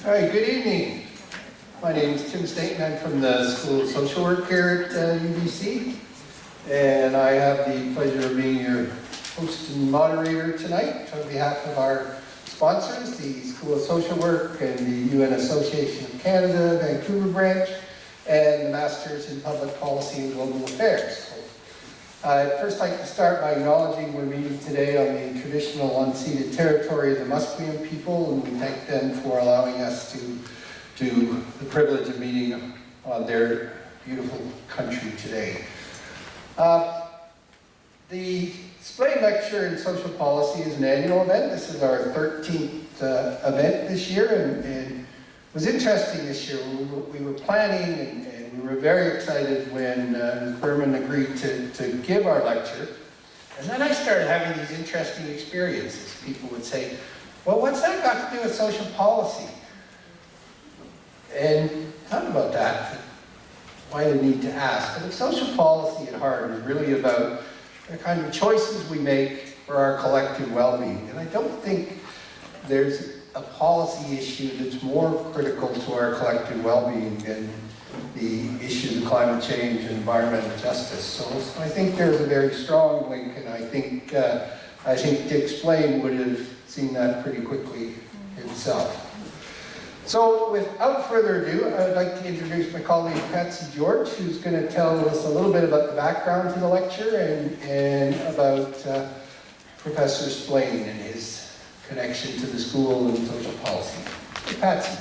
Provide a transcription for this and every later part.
All right, good evening. My name is Tim Staten. I'm from the School of Social Work here at UBC. And I have the pleasure of being your host and moderator tonight on behalf of our sponsors, the School of Social Work and the UN Association of Canada, Vancouver branch, and the Masters in Public Policy and Global Affairs. I'd first like to start by acknowledging we're meeting today on the traditional unceded territory of the Musqueam people, and we thank them for allowing us to do the privilege of meeting on their beautiful country today. The Splane Lecture in Social Policy is an annual event. This is our 13th event this year, and it was interesting this year. We were planning and we were very excited when Ms. Berman agreed to give our lecture. And then I started having these interesting experiences. People would say, well, what's that got to do with social policy? And thought about that, why the need to ask. But if social policy at heart is really about the kind of choices we make for our collective well-being. And I don't think there's a policy issue that's more critical to our collective well-being than the issues of climate change and environmental justice. So I think there's a very strong link, and I think Dick Splane would have seen that pretty quickly himself. So without further ado, I would like to introduce my colleague Patsy George, who's going to tell us a little bit about the background to the lecture and about Professor Splane and his connection to the school and social policy. Hey, Patsy.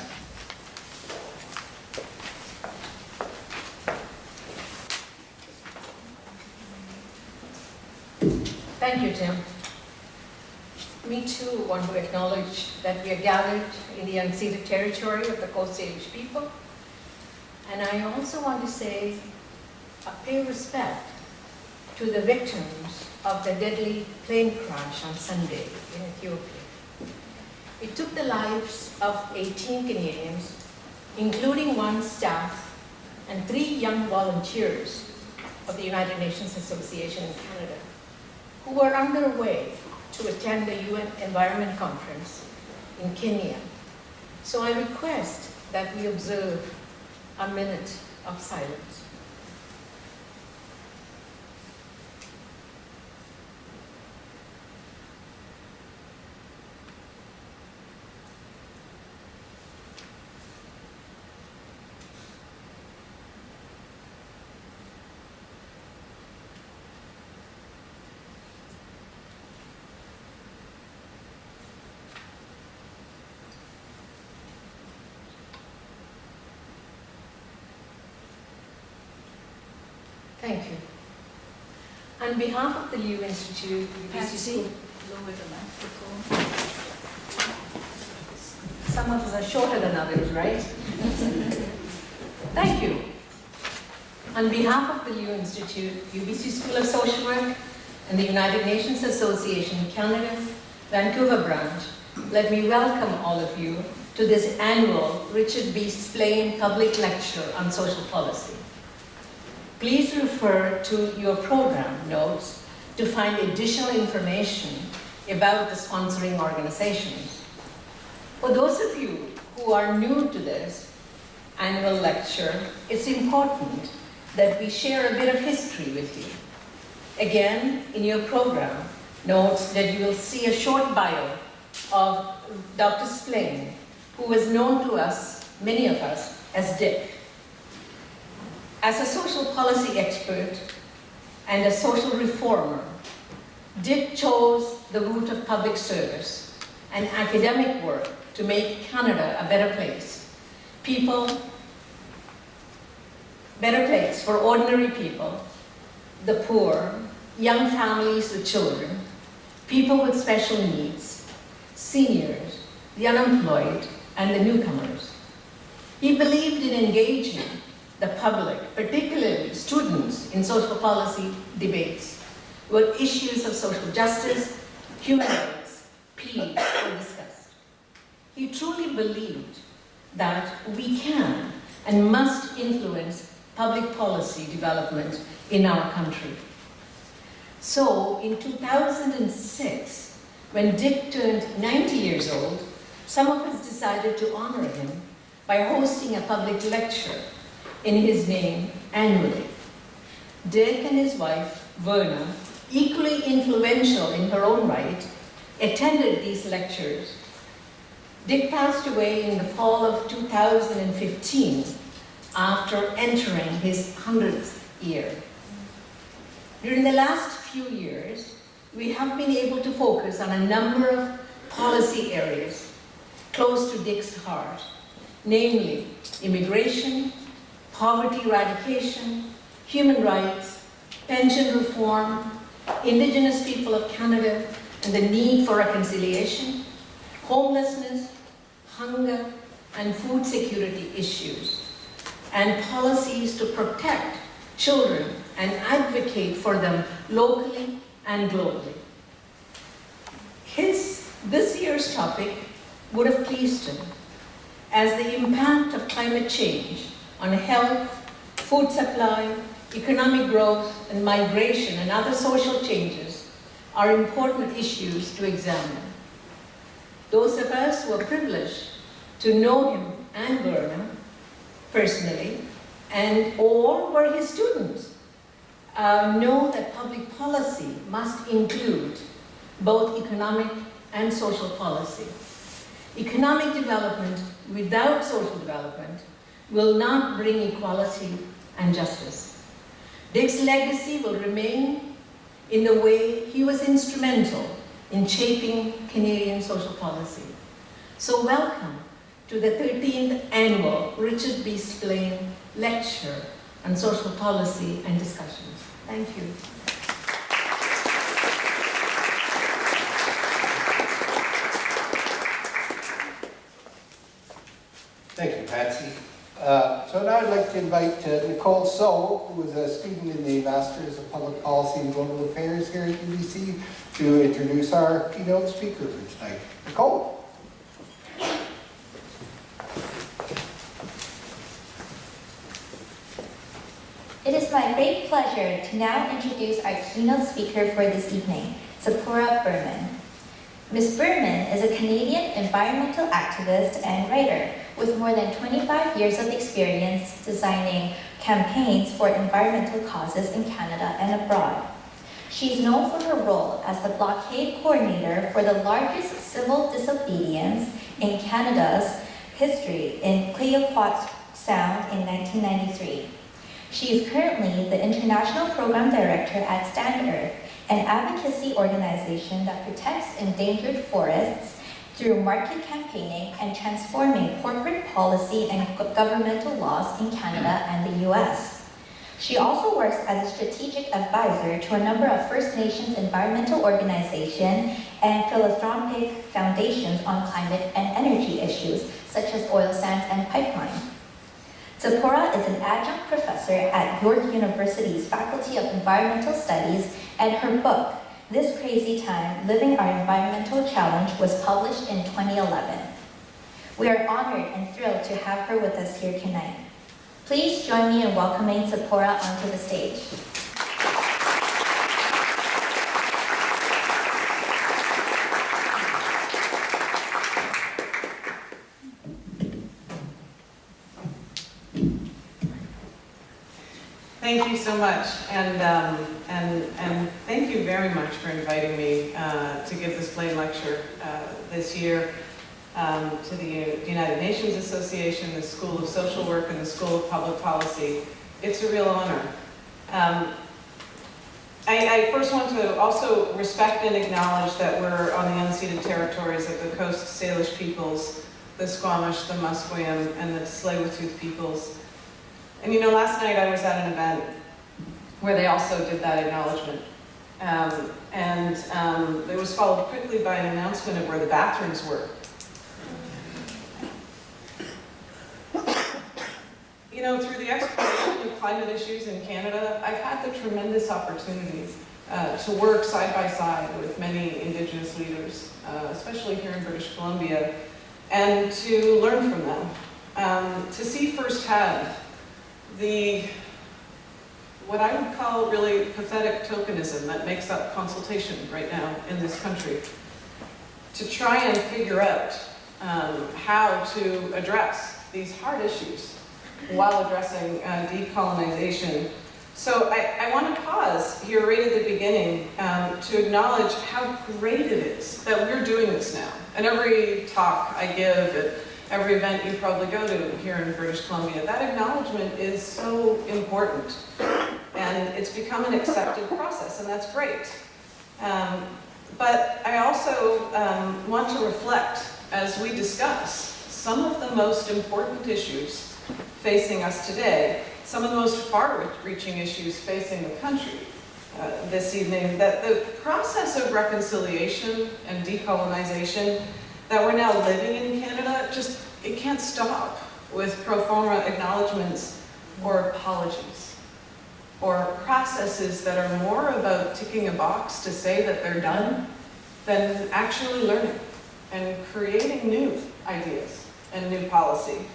Thank you, Tim. Me too want to acknowledge that we are gathered in the unceded territory of the Coast Salish people. And I also want to say, pay respect to the victims of the deadly plane crash on Sunday in Ethiopia. It took the lives of 18 Canadians, including one staff and 3 young volunteers of the United Nations Association in Canada, who were underway to attend the UN Environment Conference in Kenya. So I request that we observe a minute of silence. Thank you. On behalf of the Liu Institute, Patsy, lower the microphone. some of us are shorter than others, right? Thank you. On behalf of the Liu Institute, UBC School of Social Work, and the United Nations Association Canada, Vancouver branch, let me welcome all of you to this annual Richard B. Splane Public Lecture on Social Policy. Please refer to your program notes to find additional information about the sponsoring organizations. For those of you who are new to this annual lecture, it's important that we share a bit of history with you. Again, in your program notes that you will see a short bio of Dr. Splane, who was known to us, many of us, as Dick. As a social policy expert and a social reformer, Dick chose the route of public service and academic work to make Canada a better place. Better place for ordinary people, the poor, young families with children, people with special needs, seniors, the unemployed, and the newcomers. He believed in engaging the public, particularly students, in social policy debates, where issues of social justice, human rights, peace were discussed. He truly believed that we can and must influence public policy development in our country. So in 2006, when Dick turned 90 years old, some of us decided to honor him by hosting a public lecture in his name annually. Dick and his wife, Verna, equally influential in her own right, attended these lectures. Dick passed away in the fall of 2015 after entering his 100th year. During the last few years, we have been able to focus on a number of policy areas close to Dick's heart, namely immigration, poverty eradication, human rights, pension reform, Indigenous people of Canada and the need for reconciliation, homelessness, hunger, and food security issues, and policies to protect children and advocate for them locally and globally. This year's topic would have pleased him, as the impact of climate change on health, food supply, economic growth, and migration and other social changes are important issues to examine. Those of us who are privileged to know him and Verna personally, or were his students, know that public policy must include both economic and social policy. Economic development without social development will not bring equality and justice. Dick's legacy will remain in the way he was instrumental in shaping Canadian social policy. So welcome to the 13th annual Richard B. Splane Lecture on Social Policy and Discussions. Thank you. Thank you, Patsy. So now I'd like to invite Nicole So, who is a student in the Masters of Public Policy and Global Affairs here at UBC, to introduce our keynote speaker for tonight. Nicole. It is my great pleasure to now introduce our keynote speaker for this evening, Tzeporah Berman. Ms. Berman is a Canadian environmental activist and writer with more than 25 years of experience designing campaigns for environmental causes in Canada and abroad. She is known for her role as the blockade coordinator for the largest civil disobedience in Canada's history in Clayoquot Sound in 1993. She is currently the International Program Director at Stand Earth, an advocacy organization that protects endangered forests through market campaigning and transforming corporate policy and governmental laws in Canada and the US. She also works as a strategic advisor to a number of First Nations environmental organizations and philanthropic foundations on climate and energy issues, such as oil sands and pipeline. Tzeporah is an adjunct professor at York University's Faculty of Environmental Studies, and her book, This Crazy Time, Living Our Environmental Challenge, was published in 2011. We are honored and thrilled to have her with us here tonight. Please join me in welcoming Tzeporah onto the stage. Thank you so much, and thank you very much for inviting me to give this Splane lecture this year to the United Nations Association, the School of Social Work, and the School of Public Policy. It's a real honor. I first want to also respect and acknowledge that we're on the unceded territories of the Coast Salish peoples, the Squamish, the Musqueam, and the Tsleil-Waututh peoples. And you know, last night I was at an event where they also did that acknowledgement. It was followed quickly by an announcement of where the bathrooms were. You know, through the exploration of climate issues in Canada, I've had the tremendous opportunity to work side by side with many Indigenous leaders, especially here in British Columbia, and to learn from them, to see firsthand what I would call really pathetic tokenism that makes up consultation right now in this country, to try and figure out how to address these hard issues while addressing decolonization. So I want to pause here right at the beginning to acknowledge how great it is that we're doing this now. And every talk I give at every event you probably go to here in British Columbia, that acknowledgement is so important. And it's become an accepted process, and that's great. But I also want to reflect, as we discuss, some of the most important issues facing us today, some of the most far-reaching issues facing the country this evening, that the process of reconciliation and decolonization that we're now living in Canada, it can't stop with pro forma acknowledgements or apologies, or processes that are more about ticking a box to say that they're done than actually learning and creating new ideas and new policy.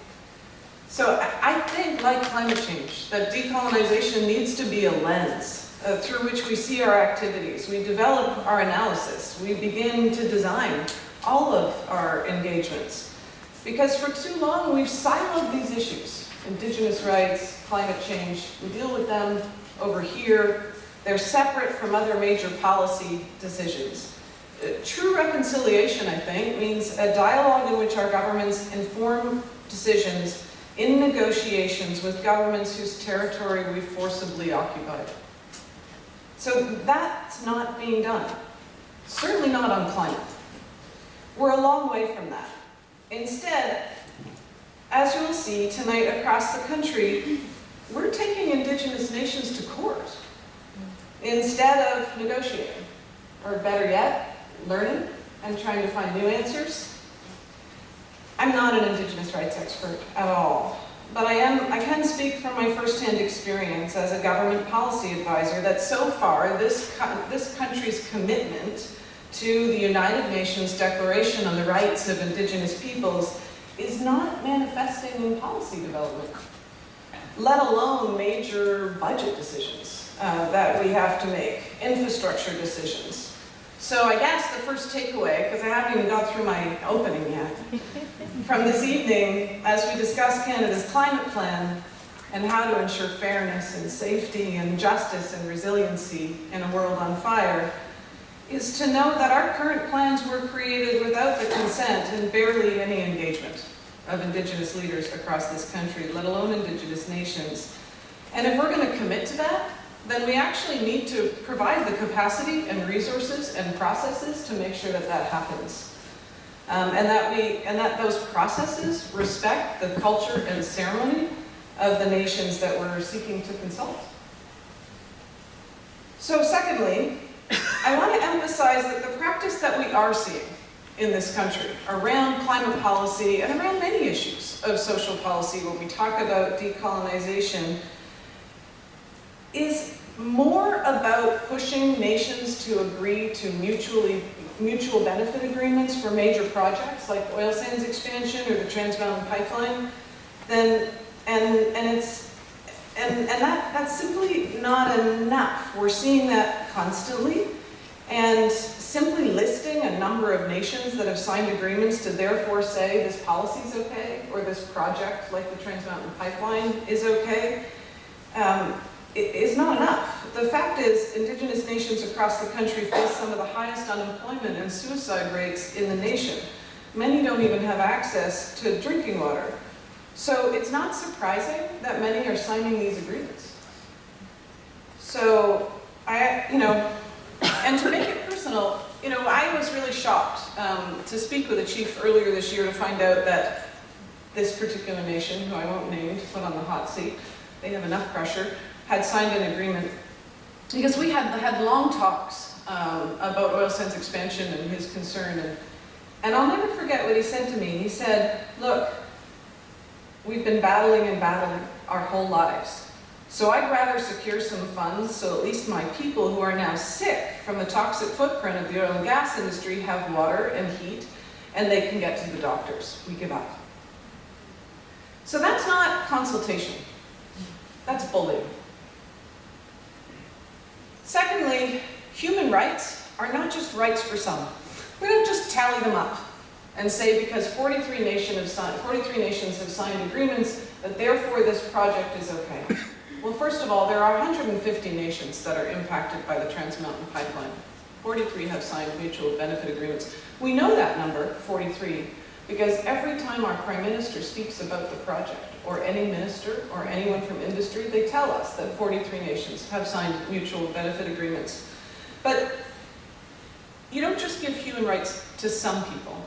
So I think, like climate change, that decolonization needs to be a lens through which we see our activities. We develop our analysis. We begin to design all of our engagements. Because for too long, we've siloed these issues. Indigenous rights, climate change, we deal with them over here. They're separate from other major policy decisions. True reconciliation, I think, means a dialogue in which our governments inform decisions in negotiations with governments whose territory we forcibly occupied. So that's not being done. Certainly not on climate. We're a long way from that. Instead, as you'll see tonight across the country, we're taking Indigenous nations to court instead of negotiating, or better yet, learning and trying to find new answers. I'm not an Indigenous rights expert at all, but I can speak from my firsthand experience as a government policy advisor that so far this country's commitment to the United Nations Declaration on the Rights of Indigenous Peoples is not manifesting in policy development, let alone major budget decisions that we have to make, infrastructure decisions. So I guess the first takeaway, because I haven't even got through my opening yet, from this evening, as we discuss Canada's climate plan and how to ensure fairness and safety and justice and resiliency in a world on fire, is to know that our current plans were created without the consent and barely any engagement of Indigenous leaders across this country, let alone Indigenous nations. And if we're going to commit to that, then we actually need to provide the capacity and resources and processes to make sure that that happens. And that those processes respect the culture and ceremony of the nations that we're seeking to consult. So secondly, I want to emphasize that the practice that we are seeing in this country around climate policy and around many issues of social policy when we talk about decolonization is more about pushing nations to agree to mutual benefit agreements for major projects like oil sands expansion or the Trans Mountain Pipeline, that's simply not enough. We're seeing that constantly, and simply listing a number of nations that have signed agreements to therefore say this policy is okay or this project like the Trans Mountain Pipeline is okay is not enough. The fact is, Indigenous nations across the country face some of the highest unemployment and suicide rates in the nation. Many don't even have access to drinking water. So it's not surprising that many are signing these agreements. So and to make it personal, I was really shocked to speak with a chief earlier this year to find out that this particular nation, who I won't name to put on the hot seat, they have enough pressure, had signed an agreement because we had long talks about oil sands expansion and his concern. And I'll never forget what he said to me. He said, look, we've been battling and battling our whole lives. So I'd rather secure some funds so at least my people who are now sick from the toxic footprint of the oil and gas industry have water and heat and they can get to the doctors. We give up. So that's not consultation. That's bullying. Secondly, human rights are not just rights for some. We don't just tally them up. and say because 43 nations have signed agreements that therefore this project is okay. Well, first of all, there are 150 nations that are impacted by the Trans Mountain Pipeline. 43 have signed mutual benefit agreements. We know that number, 43, because every time our Prime Minister speaks about the project, or any minister, or anyone from industry, they tell us that 43 nations have signed mutual benefit agreements. But you don't just give human rights to some people.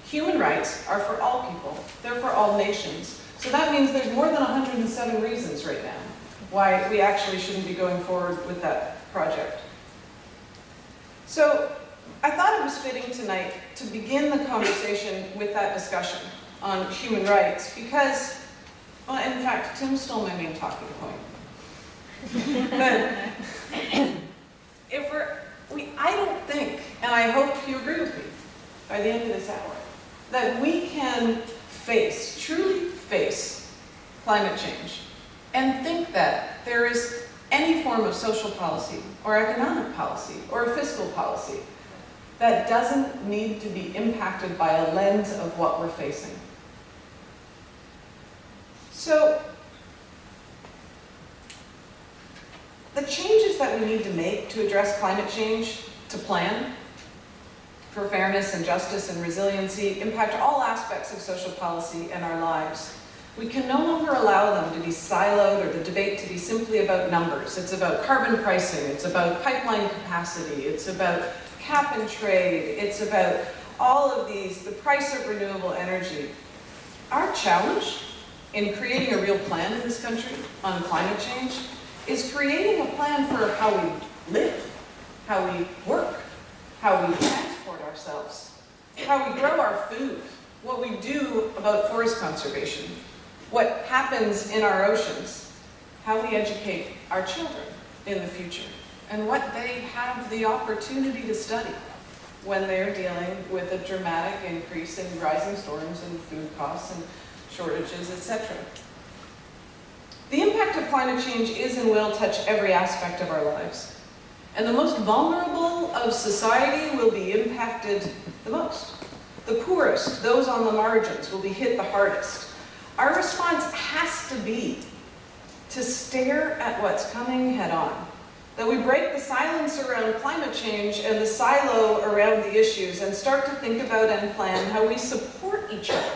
Human rights are for all people. They're for all nations. So that means there's more than 107 reasons right now why we actually shouldn't be going forward with that project. So I thought it was fitting tonight to begin the conversation with that discussion on human rights because, well, in fact, Tim stole my main talking point. But I don't think, and I hope you agree with me by the end of this hour, that we can truly face climate change and think that there is any form of social policy or economic policy or fiscal policy that doesn't need to be impacted by a lens of what we're facing. So, the changes that we need to make to address climate change, to plan for fairness and justice and resiliency, impact all aspects of social policy and our lives. We can no longer allow them to be siloed or the debate to be simply about numbers. It's about carbon pricing, it's about pipeline capacity, it's about cap and trade, it's about all of these, the price of renewable energy. Our challenge in creating a real plan in this country on climate change is creating a plan for how we live, how we work, how we transport ourselves, how we grow our food, what we do about forest conservation, what happens in our oceans, how we educate our children in the future, and what they have the opportunity to study when they're dealing with a dramatic increase in rising storms and food costs and shortages, etc. The impact of climate change is and will touch every aspect of our lives. And the most vulnerable of society will be impacted the most. The poorest, those on the margins, will be hit the hardest. Our response has to be to stare at what's coming head on. That we break the silence around climate change and the silo around the issues and start to think about and plan how we support each other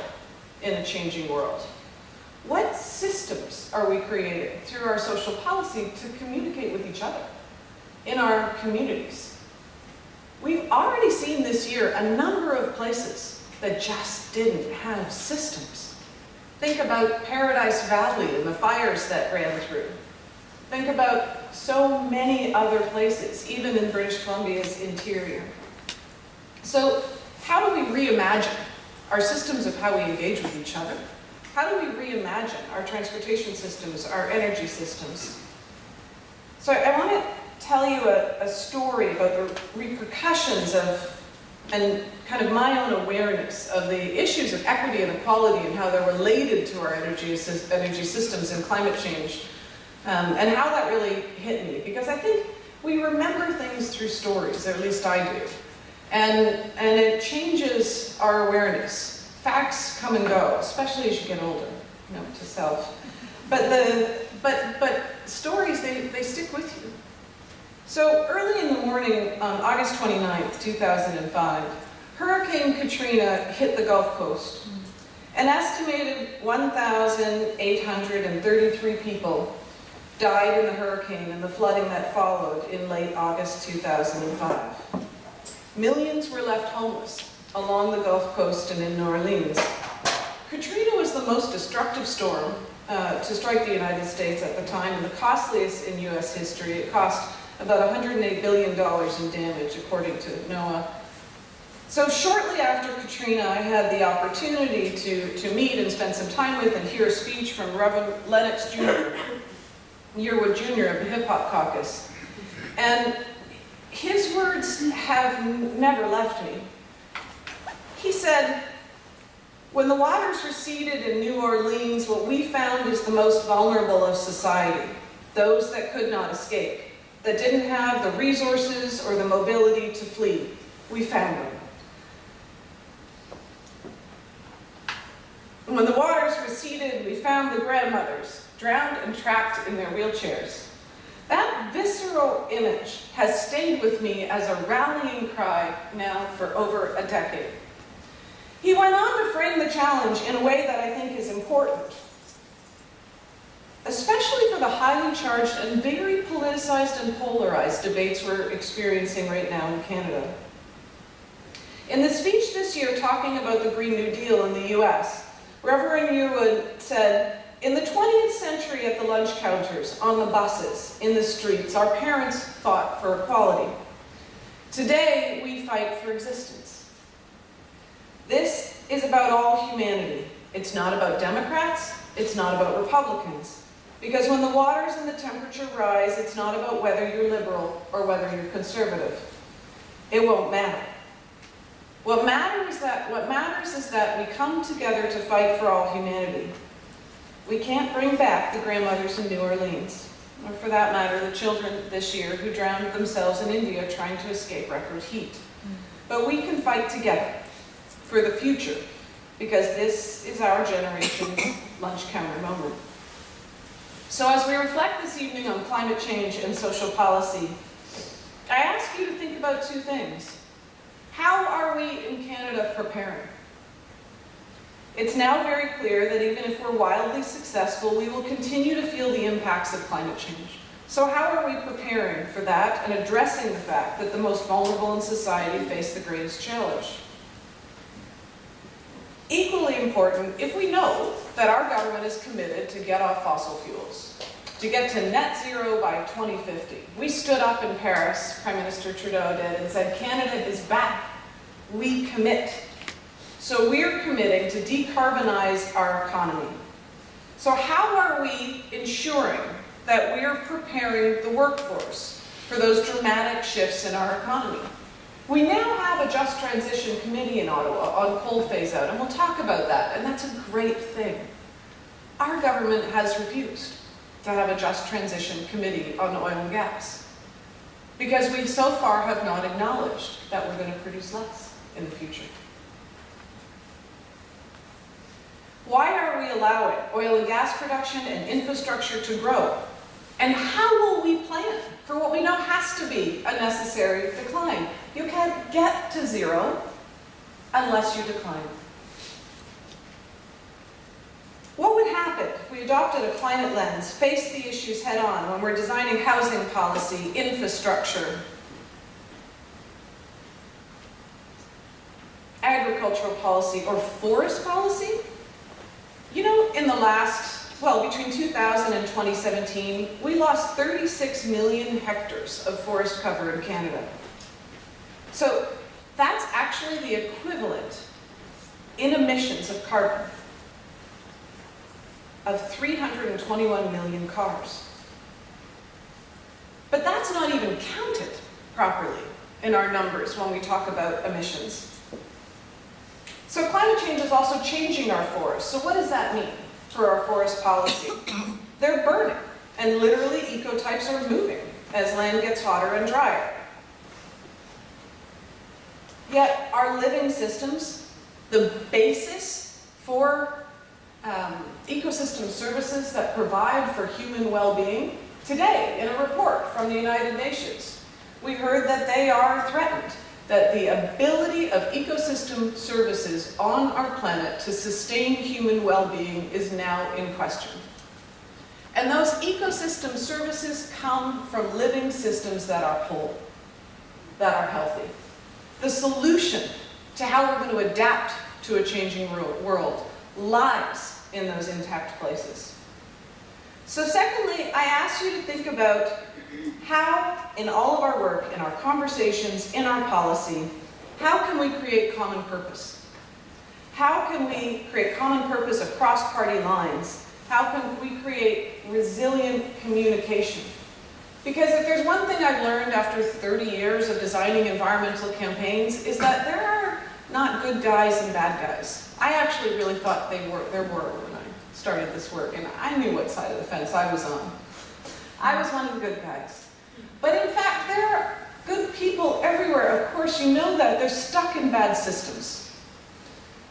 in a changing world. What systems are we creating through our social policy to communicate with each other in our communities? We've already seen this year a number of places that just didn't have systems. Think about Paradise Valley and the fires that ran through. Think about so many other places, even in British Columbia's interior. So how do we reimagine our systems of how we engage with each other? How do we reimagine our transportation systems, our energy systems? So I want to tell you a story about the repercussions of, and kind of my own awareness of the issues of equity and equality and how they're related to our energy systems and climate change, and how that really hit me. Because I think we remember things through stories, or at least I do. And it changes our awareness. Facts come and go, especially as you get older, to self. But stories, they stick with you. So early in the morning on August 29th, 2005, Hurricane Katrina hit the Gulf Coast. An estimated 1,833 people died in the hurricane and the flooding that followed in late August 2005. Millions were left homeless along the Gulf Coast and in New Orleans. Katrina was the most destructive storm to strike the United States at the time, and the costliest in US history. It cost about $108 billion in damage, according to NOAA. So shortly after Katrina, I had the opportunity to meet and spend some time with and hear a speech from Reverend Lennox Yearwood Jr. of the Hip Hop Caucus. And his words have never left me. He said, "When the waters receded in New Orleans, what we found is the most vulnerable of society, those that could not escape, that didn't have the resources or the mobility to flee. We found them." And when the waters receded, we found the grandmothers drowned and trapped in their wheelchairs. That visceral image has stayed with me as a rallying cry now for over a decade. He went on to frame the challenge in a way that I think is important, especially for the highly charged and very politicized and polarized debates we're experiencing right now in Canada. In the speech this year talking about the Green New Deal in the US, Reverend Yearwood said, "In the 20th century at the lunch counters, on the buses, in the streets, our parents fought for equality. Today, we fight for existence." This is about all humanity. It's not about Democrats, it's not about Republicans. Because when the waters and the temperature rise, it's not about whether you're liberal or whether you're conservative. It won't matter. What matters is that we come together to fight for all humanity. We can't bring back the grandmothers in New Orleans, or for that matter, the children this year who drowned themselves in India trying to escape record heat. But we can fight together for the future, because this is our generation's lunch counter moment. So as we reflect this evening on climate change and social policy, I ask you to think about two things. How are we in Canada preparing? It's now very clear that even if we're wildly successful, we will continue to feel the impacts of climate change. So how are we preparing for that and addressing the fact that the most vulnerable in society face the greatest challenge? Equally important, if we know that our government is committed to get off fossil fuels, to get to net zero by 2050. We stood up in Paris, Prime Minister Trudeau did, and said, Canada is back. We commit. So we're committing to decarbonize our economy. So how are we ensuring that we're preparing the workforce for those dramatic shifts in our economy? We now have a Just Transition Committee in Ottawa on coal phase-out, and we'll talk about that, and that's a great thing. Our government has refused to have a Just Transition Committee on oil and gas, because we so far have not acknowledged that we're going to produce less in the future. Why are we allowing oil and gas production and infrastructure to grow? And how will we plan for what we know has to be a necessary decline? You can't get to zero unless you decline. What would happen if we adopted a climate lens, faced the issues head on when we're designing housing policy, infrastructure, agricultural policy, or forest policy? You know, in the between 2000 and 2017, we lost 36 million hectares of forest cover in Canada. So that's actually the equivalent in emissions of carbon of 321 million cars. But that's not even counted properly in our numbers when we talk about emissions. So climate change is also changing our forests. So what does that mean for our forest policy? They're burning, and literally ecotypes are moving as land gets hotter and drier. Yet our living systems, the basis for ecosystem services that provide for human well-being, today in a report from the United Nations, we heard that they are threatened, that the ability of ecosystem services on our planet to sustain human well-being is now in question. And those ecosystem services come from living systems that are whole, that are healthy. The solution to how we're going to adapt to a changing world lies in those intact places. So secondly, I ask you to think about how, in all of our work, in our conversations, in our policy, how can we create common purpose? How can we create common purpose across party lines? How can we create resilient communication? Because if there's one thing I've learned after 30 years of designing environmental campaigns, is that there are not good guys and bad guys. I actually really thought there were when I started this work, and I knew what side of the fence I was on. I was one of the good guys. But in fact, there are good people everywhere. Of course, you know that. They're stuck in bad systems.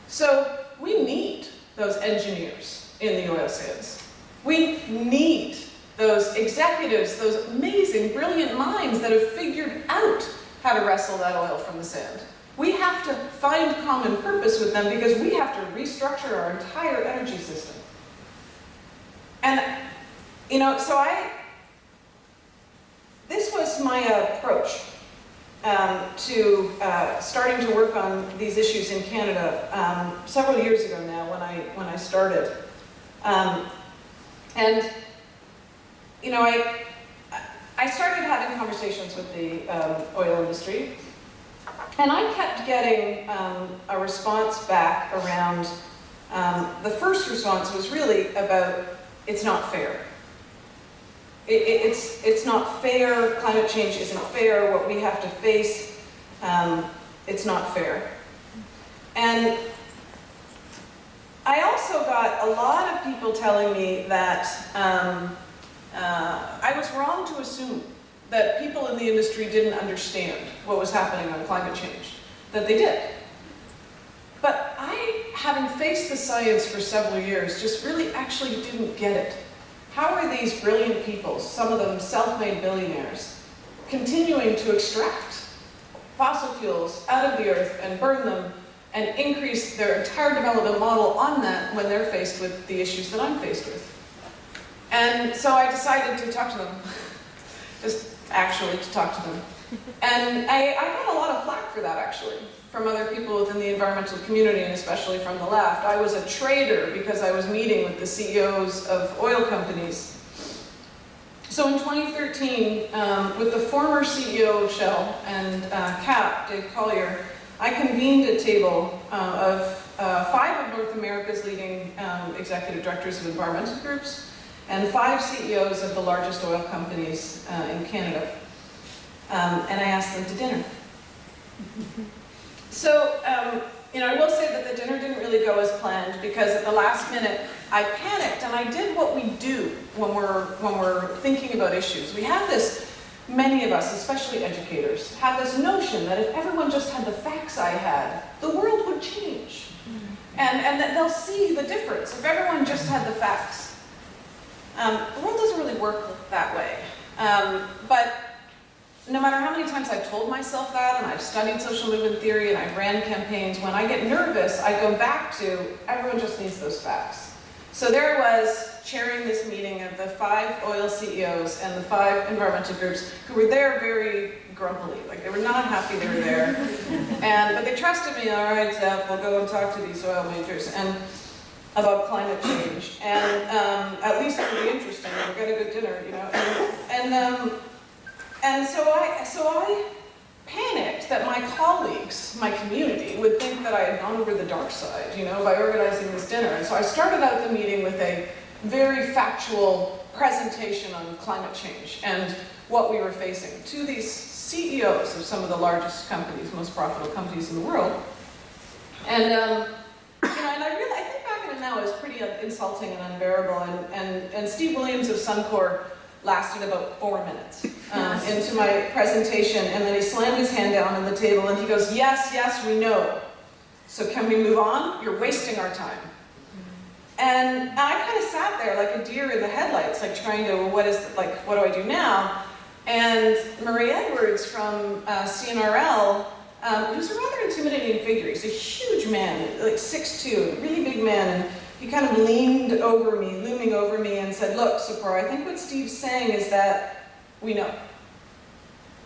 So we need those engineers in the oil sands. We need those executives, those amazing, brilliant minds that have figured out how to wrestle that oil from the sand. We have to find common purpose with them because we have to restructure our entire energy system. And, you know, so this was my approach to starting to work on these issues in Canada several years ago now when I started. And, you know, I started having conversations with the oil industry, and I kept getting a response back around, the first response was really about, it's not fair. It's not fair, climate change isn't fair, what we have to face, it's not fair. And I also got a lot of people telling me that I was wrong to assume that people in the industry didn't understand what was happening on climate change, that they did. But I, having faced the science for several years, just really actually didn't get it. How are these brilliant people, some of them self-made billionaires, continuing to extract fossil fuels out of the earth and burn them and increase their entire development model on that when they're faced with the issues that I'm faced with? And so I decided to talk to them, just actually to talk to them. And I got a lot of flack for that, actually, from other people within the environmental community, and especially from the left. I was a traitor because I was meeting with the CEOs of oil companies. So in 2013, with the former CEO of Shell and CAP, Dave Collier, I convened a table of 5 of North America's leading executive directors of environmental groups and 5 CEOs of the largest oil companies in Canada. And I asked them to dinner. So, you know, I will say that the dinner didn't really go as planned because at the last minute I panicked and I did what we do when we're thinking about issues. We have this, many of us, especially educators, have this notion that if everyone just had the facts I had, the world would change. And that they'll see the difference if everyone just had the facts. The world doesn't really work that way. But no matter how many times I've told myself that, and I've studied social movement theory, and I've ran campaigns, when I get nervous, I go back to, everyone just needs those facts. So there I was, chairing this meeting of the 5 oil CEOs and the 5 environmental groups who were there very grumpily, like they were not happy they were there. But they trusted me, all right, Zep, we'll go and talk to these oil majors and about climate change. And at least it'll be interesting, we'll get a good dinner, you know. And so I panicked that my colleagues, my community, would think that I had gone over the dark side, you know, by organizing this dinner. And so I started out the meeting with a very factual presentation on climate change and what we were facing to these CEOs of some of the largest companies, most profitable companies in the world. And you know, and I think back at it now, it was pretty insulting and unbearable. And Steve Williams of Suncor lasted about 4 minutes into my presentation, and then he slammed his hand down on the table and he goes, yes, yes, we know. So can we move on? You're wasting our time. And I kind of sat there like a deer in the headlights, like trying to, well, what do I do now? And Murray Edwards from CNRL, who's a rather intimidating figure. He's a huge man, like 6'2", a really big man, and he kind of leaned over me, looming over me, and said, look, Tzeporah, I think what Steve's saying is that we know.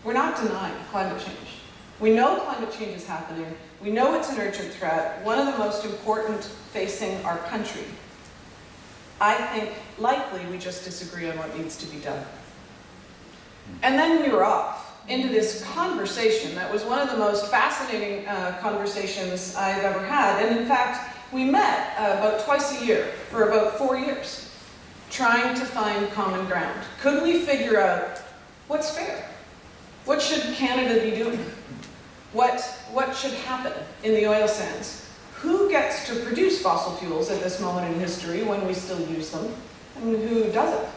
We're not denying climate change. We know climate change is happening. We know it's an urgent threat, one of the most important facing our country. I think likely we just disagree on what needs to be done. And then we were off into this conversation that was one of the most fascinating conversations I've ever had. And in fact, we met about twice a year for about 4 years, trying to find common ground. Could we figure out what's fair? What should Canada be doing? What should happen in the oil sands? Who gets to produce fossil fuels at this moment in history when we still use them? And who doesn't?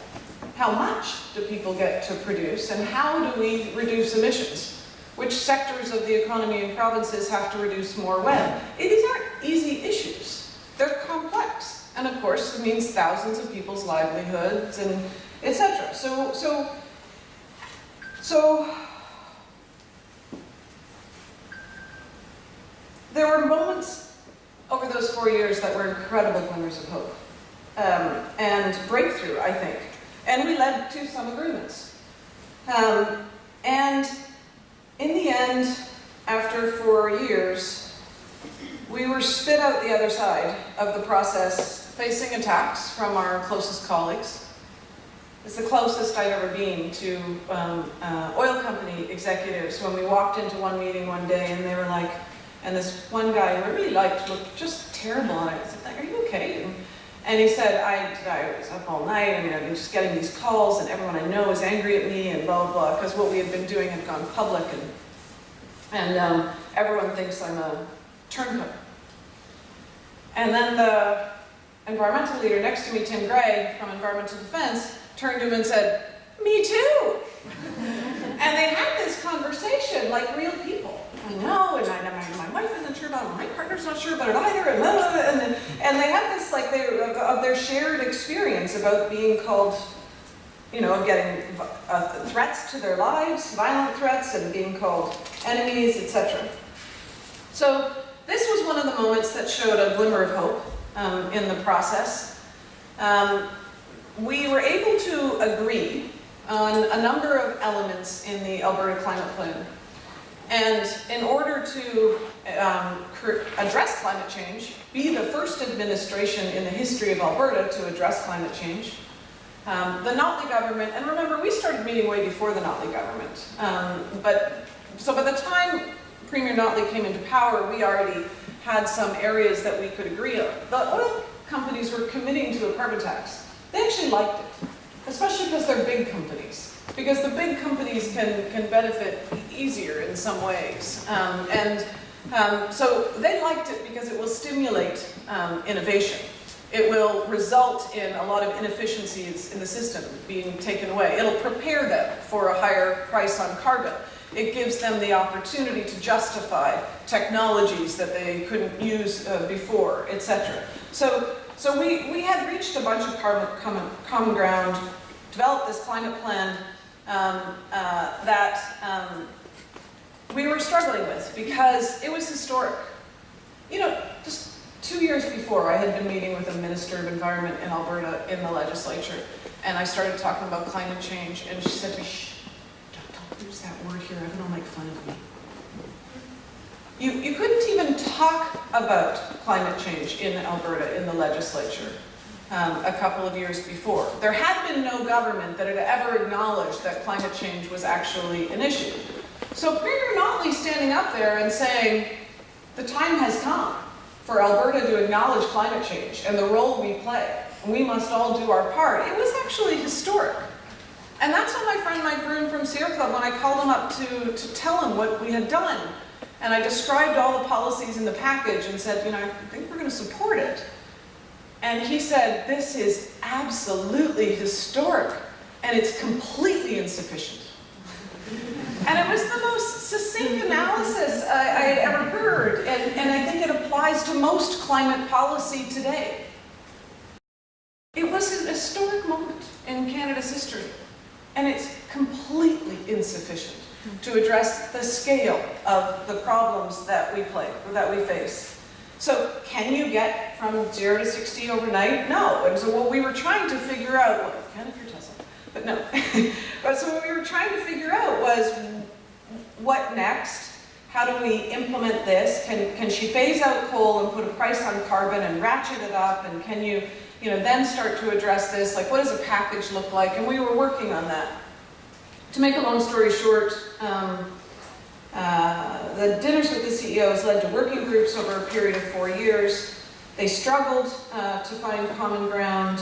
How much do people get to produce? And how do we reduce emissions? Which sectors of the economy and provinces have to reduce more when? These aren't easy issues. They're complex. and of course it means thousands of people's livelihoods and etc. So there were moments over those 4 years that were incredible glimmers of hope and breakthrough, I think. And we led to some agreements. And in the end, after 4 years, we were spit out the other side of the process, facing attacks from our closest colleagues. It's the closest I've ever been to oil company executives when we walked into one meeting one day and they were like, and this one guy who I really liked looked just terrible, and I was like, are you okay? And he said, I was up all night, I mean, I've been just getting these calls, and everyone I know is angry at me, and blah, blah, blah, because what we had been doing had gone public, and everyone thinks I'm a turncoat. And then the environmental leader next to me, Tim Gray, from Environmental Defense, turned to him and said, me too! And they had this conversation like real people. I know, and my wife isn't sure about it, my partner's not sure about it either, and blah, blah, blah, and they had this, like, of their shared experience about being called, you know, of getting threats to their lives, violent threats, and being called enemies, etc. So this was one of the moments that showed a glimmer of hope in the process. We were able to agree on a number of elements in the Alberta Climate Plan. And in order to address climate change, be the first administration in the history of Alberta to address climate change, the Notley government, and remember, we started meeting way before the Notley government, so by the time Premier Notley came into power, we already had some areas that we could agree on. The oil companies were committing to a carbon tax. They actually liked it, especially because they're big companies. Because the big companies can benefit easier in some ways. So they liked it because it will stimulate innovation. It will result in a lot of inefficiencies in the system being taken away. It'll prepare them for a higher price on carbon. It gives them the opportunity to justify technologies that they couldn't use before, etc. So we had reached a bunch of common ground, developed this climate plan that we were struggling with because it was historic. You know, just 2 years before, I had been meeting with a Minister of Environment in Alberta in the legislature, and I started talking about climate change, and she said to me, shh, don't use that word here, everyone will make fun of me. You couldn't even talk about climate change in Alberta in the legislature a couple of years before. There had been no government that had ever acknowledged that climate change was actually an issue. So Premier Notley standing up there and saying, the time has come for Alberta to acknowledge climate change and the role we play. We must all do our part. It was actually historic. And that's when my friend Mike Broom from Sierra Club, when I called him up to tell him what we had done, and I described all the policies in the package and said, you know, I think we're going to support it. And he said, this is absolutely historic, and it's completely insufficient. And it was the most succinct analysis I had ever heard, and I think it applies to most climate policy today. It was an historic moment in Canada's history, and it's completely insufficient to address the scale of the problems that we face. So can you get from 0 to 60 overnight? No. And so what we were trying to figure out, well, you can if you're Tesla, but no. But so what we were trying to figure out was, what next? How do we implement this? Can she phase out coal and put a price on carbon and ratchet it up? And can you then start to address this? Like, what does a package look like? And we were working on that. To make a long story short, the dinners with the CEOs led to working groups over a period of 4 years. They struggled to find common ground.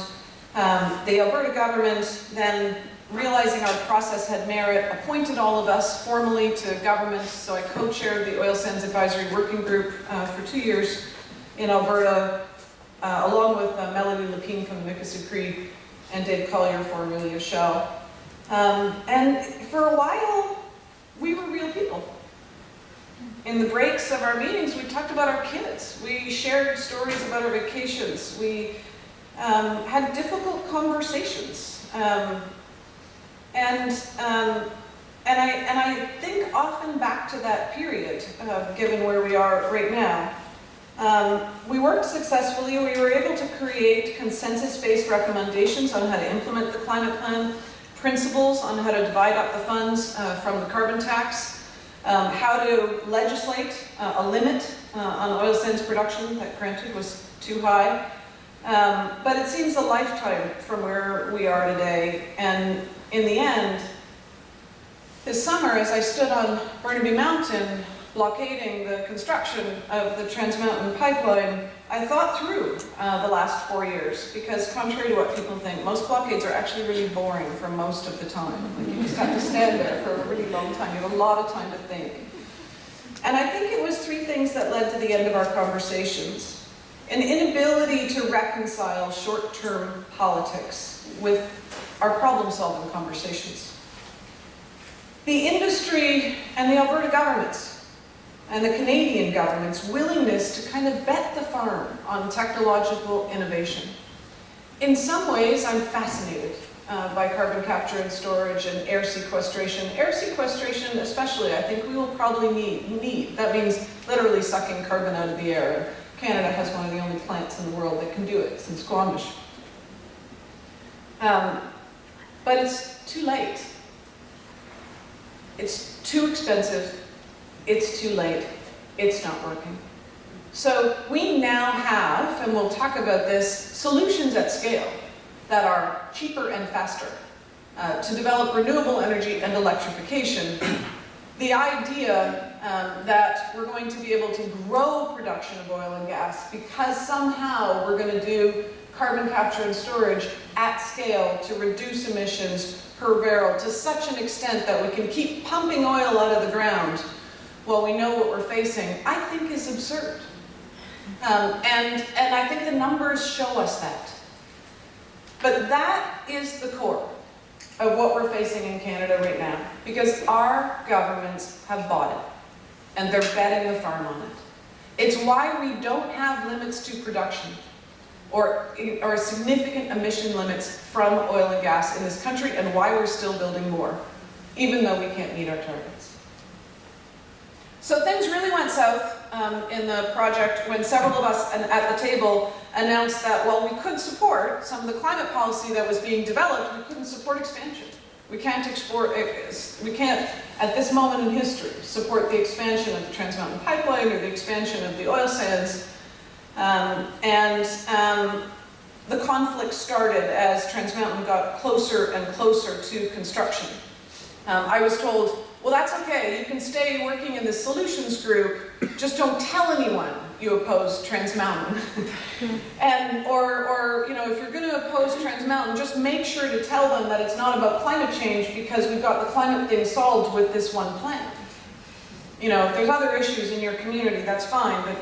The Alberta government then, realizing our process had merit, appointed all of us formally to government. So I co-chaired the Oil Sands Advisory Working Group for 2 years in Alberta, along with Melody Lepine from the Mikisew Cree and Dave Collier, formerly of Shell. And for a while, we were real people. In the breaks of our meetings, we talked about our kids. We shared stories about our vacations. We had difficult conversations. And I think often back to that period, given where we are right now. We worked successfully. We were able to create consensus-based recommendations on how to implement the climate plan, principles on how to divide up the funds from the carbon tax, how to legislate a limit on oil sands production that granted was too high. But it seems a lifetime from where we are today. And in the end, this summer, as I stood on Burnaby Mountain blockading the construction of the Trans Mountain pipeline, I thought through the last 4 years, because contrary to what people think, most blockades are actually really boring for most of the time. Like, you just have to stand there for a really long time. You have a lot of time to think. And I think it was 3 things that led to the end of our conversations. An inability to reconcile short-term politics with our problem-solving conversations. The industry and the Alberta governments and the Canadian government's willingness to kind of bet the farm on technological innovation. In some ways, I'm fascinated by carbon capture and storage and air sequestration. Air sequestration especially, I think we will probably need. That means literally sucking carbon out of the air. Canada has one of the only plants in the world that can do it, since Squamish. But it's too late. It's too expensive. It's too late. It's not working. So we now have, and we'll talk about this, solutions at scale that are cheaper and faster to develop renewable energy and electrification. The idea that we're going to be able to grow production of oil and gas because somehow we're going to do carbon capture and storage at scale to reduce emissions per barrel to such an extent that we can keep pumping oil out of the ground while we know what we're facing, I think is absurd. And I think the numbers show us that. But that is the core of what we're facing in Canada right now, because our governments have bought it, and they're betting the farm on it. It's why we don't have limits to production or significant emission limits from oil and gas in this country, and why we're still building more, even though we can't meet our targets. So things really went south in the project when several of us at the table announced that while we could support some of the climate policy that was being developed, we couldn't support expansion. We can't, at this moment in history, support the expansion of the Trans Mountain Pipeline or the expansion of the oil sands. The conflict started as Trans Mountain got closer and closer to construction. I was told, well, that's okay, you can stay working in the solutions group, just don't tell anyone you oppose Trans Mountain. or you know, if you're going to oppose Trans Mountain, just make sure to tell them that it's not about climate change because we've got the climate thing solved with this one plan. You know, if there's other issues in your community, that's fine, but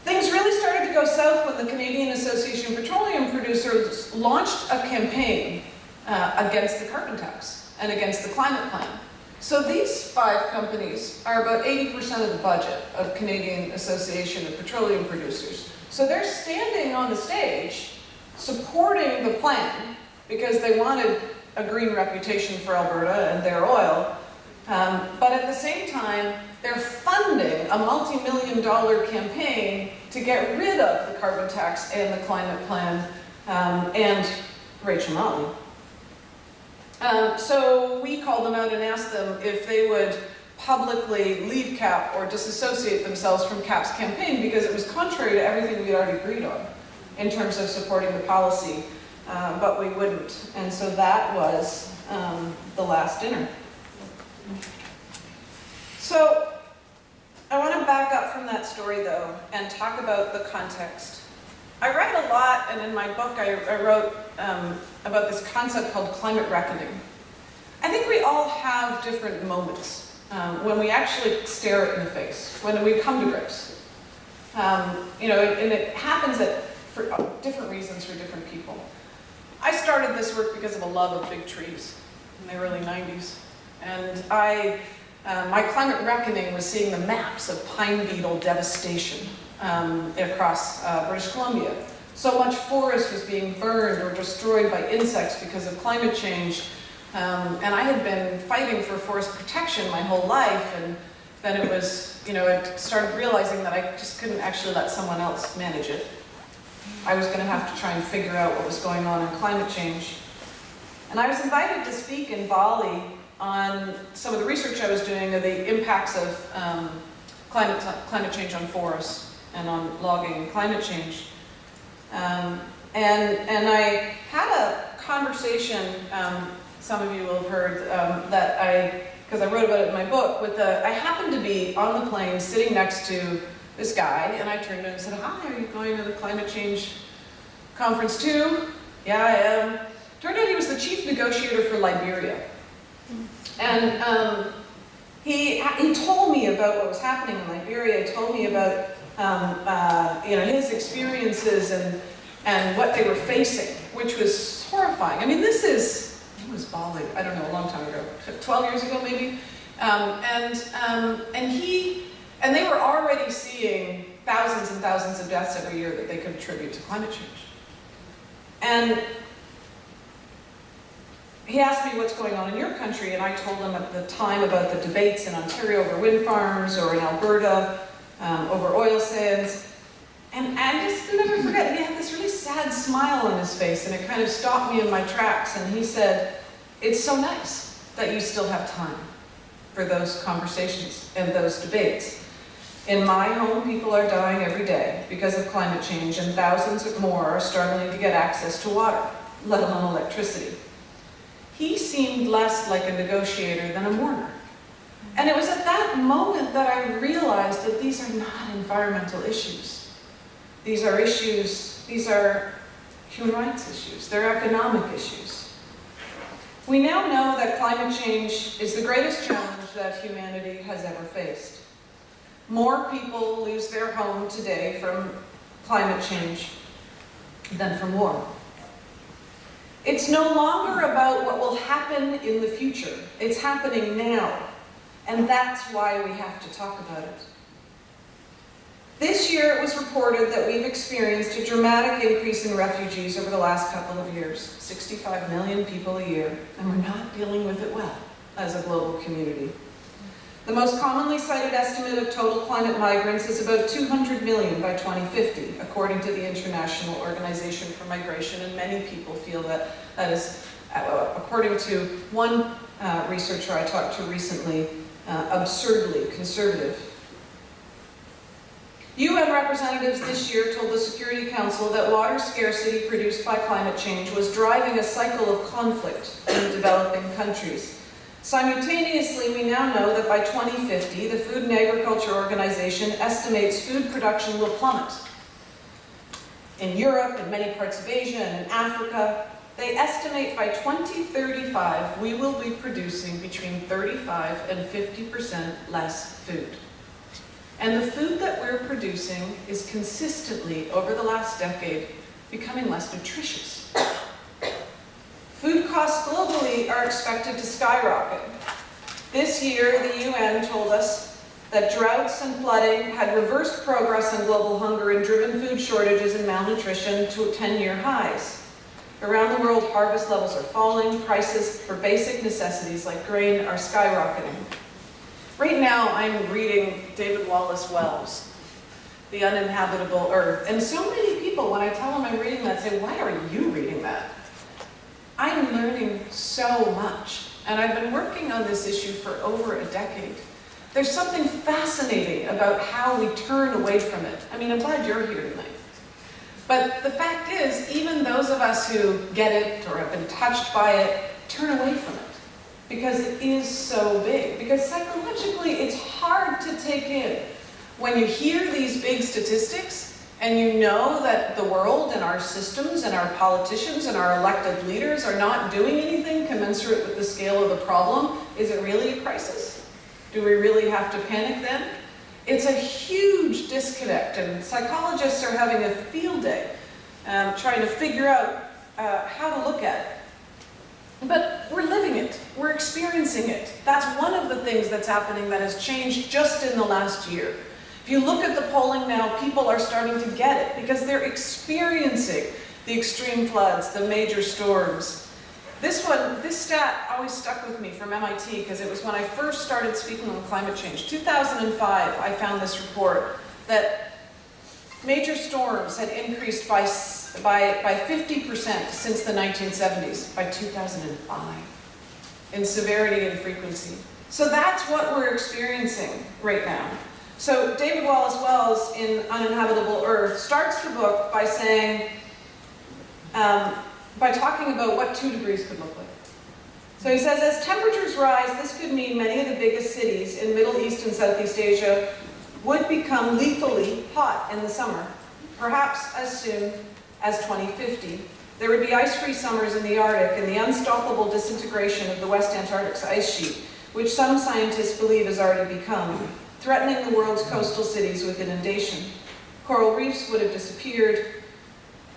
things really started to go south when the Canadian Association of Petroleum Producers launched a campaign against the carbon tax and against the climate plan. So these 5 companies are about 80% of the budget of Canadian Association of Petroleum Producers. So they're standing on the stage supporting the plan because they wanted a green reputation for Alberta and their oil. But at the same time, they're funding a multi-million-dollar campaign to get rid of the carbon tax and the climate plan and Rachel Motley. So we called them out and asked them if they would publicly leave CAP or disassociate themselves from CAP's campaign because it was contrary to everything we'd already agreed on in terms of supporting the policy, but we wouldn't. And so that was the last dinner. So I want to back up from that story though and talk about the context. I write a lot, and in my book I wrote about this concept called climate reckoning. I think we all have different moments when we actually stare it in the face, when we come to grips. You know, and it happens for different reasons for different people. I started this work because of a love of big trees in the early 90s. And my climate reckoning was seeing the maps of pine beetle devastation across British Columbia, So much forest was being burned or destroyed by insects because of climate change. And I had been fighting for forest protection my whole life, and then it was, I started realizing that I just couldn't actually let someone else manage it. I was going to have to try and figure out what was going on in climate change. And I was invited to speak in Bali on some of the research I was doing of the impacts of climate change on forests and on logging and climate change. And I had a conversation, some of you will have heard, because I wrote about it in my book, I happened to be on the plane sitting next to this guy, and I turned to him and said, "Hi, are you going to the climate change conference too?" "Yeah, I am." Turned out he was the chief negotiator for Liberia. And he told me about what was happening in Liberia. He told me about his experiences and what they were facing, which was horrifying. I mean, it was Bali, I don't know, a long time ago, 12 years ago maybe. And they were already seeing thousands and thousands of deaths every year that they could attribute to climate change. And he asked me what's going on in your country, and I told him at the time about the debates in Ontario over wind farms, or in Alberta over oil sands. And I just never forget, he had this really sad smile on his face, and it kind of stopped me in my tracks. And he said, "It's so nice that you still have time for those conversations and those debates. In my home, people are dying every day because of climate change, and thousands more are struggling to get access to water, let alone electricity." He seemed less like a negotiator than a mourner. And it was at that moment that I realized that these are not environmental issues. These are human rights issues. They're economic issues. We now know that climate change is the greatest challenge that humanity has ever faced. More people lose their home today from climate change than from war. It's no longer about what will happen in the future. It's happening now. And that's why we have to talk about it. This year, it was reported that we've experienced a dramatic increase in refugees over the last couple of years, 65 million people a year, and we're not dealing with it well as a global community. The most commonly cited estimate of total climate migrants is about 200 million by 2050, according to the International Organization for Migration, and many people feel that is, according to one researcher I talked to recently, absurdly conservative. UN representatives this year told the Security Council that water scarcity produced by climate change was driving a cycle of conflict in developing countries. Simultaneously, we now know that by 2050, the Food and Agriculture Organization estimates food production will plummet. In Europe, in many parts of Asia, and in Africa, they estimate by 2035, we will be producing between 35 and 50% less food. And the food that we're producing is consistently, over the last decade, becoming less nutritious. Food costs globally are expected to skyrocket. This year, the UN told us that droughts and flooding had reversed progress on global hunger and driven food shortages and malnutrition to 10-year highs. Around the world, harvest levels are falling, prices for basic necessities like grain are skyrocketing. Right now, I'm reading David Wallace Wells' The Uninhabitable Earth, and so many people, when I tell them I'm reading that, say, "Why are you reading that?" I'm learning so much, and I've been working on this issue for over a decade. There's something fascinating about how we turn away from it. I mean, I'm glad you're here tonight. But the fact is, even those of us who get it or have been touched by it, turn away from it. Because it is so big. Because psychologically, it's hard to take in. When you hear these big statistics, and you know that the world and our systems and our politicians and our elected leaders are not doing anything commensurate with the scale of the problem, is it really a crisis? Do we really have to panic then? It's a huge disconnect, and psychologists are having a field day trying to figure out how to look at it. But we're living it. We're experiencing it. That's one of the things that's happening that has changed just in the last year. If you look at the polling now, people are starting to get it because they're experiencing the extreme floods, the major storms. This stat always stuck with me from MIT because it was when I first started speaking on climate change. 2005, I found this report that major storms had increased by 50% since the 1970s, by 2005, in severity and frequency. So that's what we're experiencing right now. So David Wallace Wells in Uninhabitable Earth starts the book by saying, by talking about what 2 degrees could look like. So he says, as temperatures rise, this could mean many of the biggest cities in Middle East and Southeast Asia would become lethally hot in the summer, perhaps as soon as 2050. There would be ice-free summers in the Arctic and the unstoppable disintegration of the West Antarctic's ice sheet, which some scientists believe has already become, threatening the world's coastal cities with inundation. Coral reefs would have disappeared,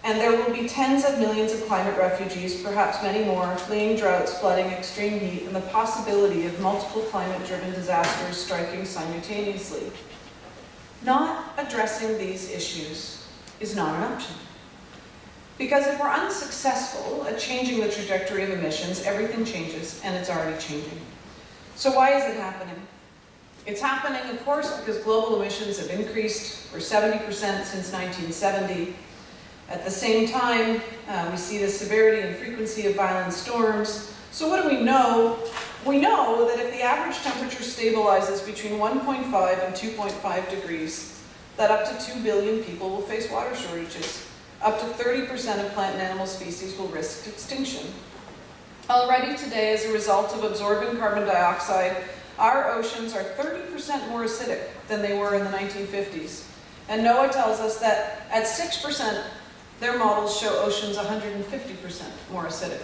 and there will be tens of millions of climate refugees, perhaps many more, fleeing droughts, flooding, extreme heat, and the possibility of multiple climate-driven disasters striking simultaneously. Not addressing these issues is not an option. Because if we're unsuccessful at changing the trajectory of emissions, everything changes, and it's already changing. So why is it happening? It's happening, of course, because global emissions have increased for 70% since 1970. At the same time, we see the severity and frequency of violent storms. So what do we know? We know that if the average temperature stabilizes between 1.5 and 2.5 degrees, that up to 2 billion people will face water shortages. Up to 30% of plant and animal species will risk extinction. Already today, as a result of absorbing carbon dioxide, our oceans are 30% more acidic than they were in the 1950s. And NOAA tells us that at 6%, their models show oceans 150% more acidic.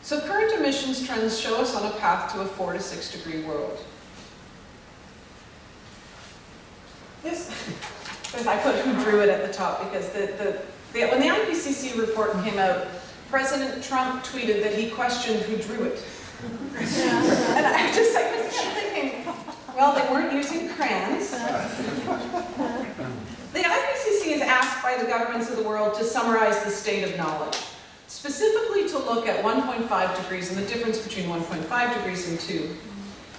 So current emissions trends show us on a path to a 4 to 6 degree world. I put who drew it at the top because when the IPCC report came out, President Trump tweeted that he questioned who drew it. And I just kept thinking, well, they weren't using crayons. The IPCC is asked by the governments of the world to summarize the state of knowledge, specifically to look at 1.5 degrees and the difference between 1.5 degrees and 2.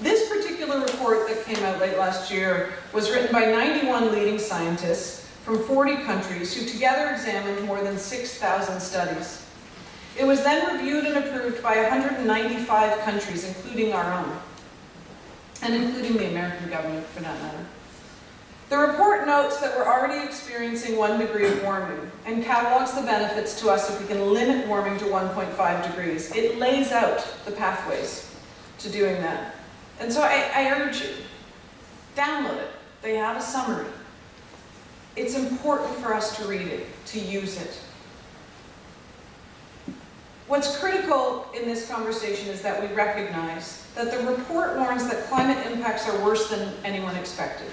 This particular report that came out late last year was written by 91 leading scientists from 40 countries who together examined more than 6,000 studies. It was then reviewed and approved by 195 countries, including our own, and including the American government for that matter. The report notes that we're already experiencing 1 degree of warming and catalogs the benefits to us if we can limit warming to 1.5 degrees. It lays out the pathways to doing that. And so I urge you, download it. They have a summary. It's important for us to read it, to use it. What's critical in this conversation is that we recognize that the report warns that climate impacts are worse than anyone expected.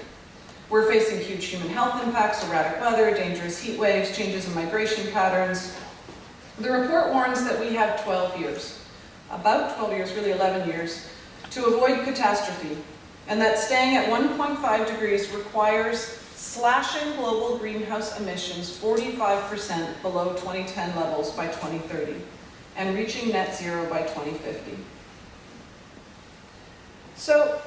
We're facing huge human health impacts, erratic weather, dangerous heat waves, changes in migration patterns. The report warns that we have 12 years, about 12 years, really 11 years, to avoid catastrophe, and that staying at 1.5 degrees requires slashing global greenhouse emissions 45% below 2010 levels by 2030, and reaching net zero by 2050. So,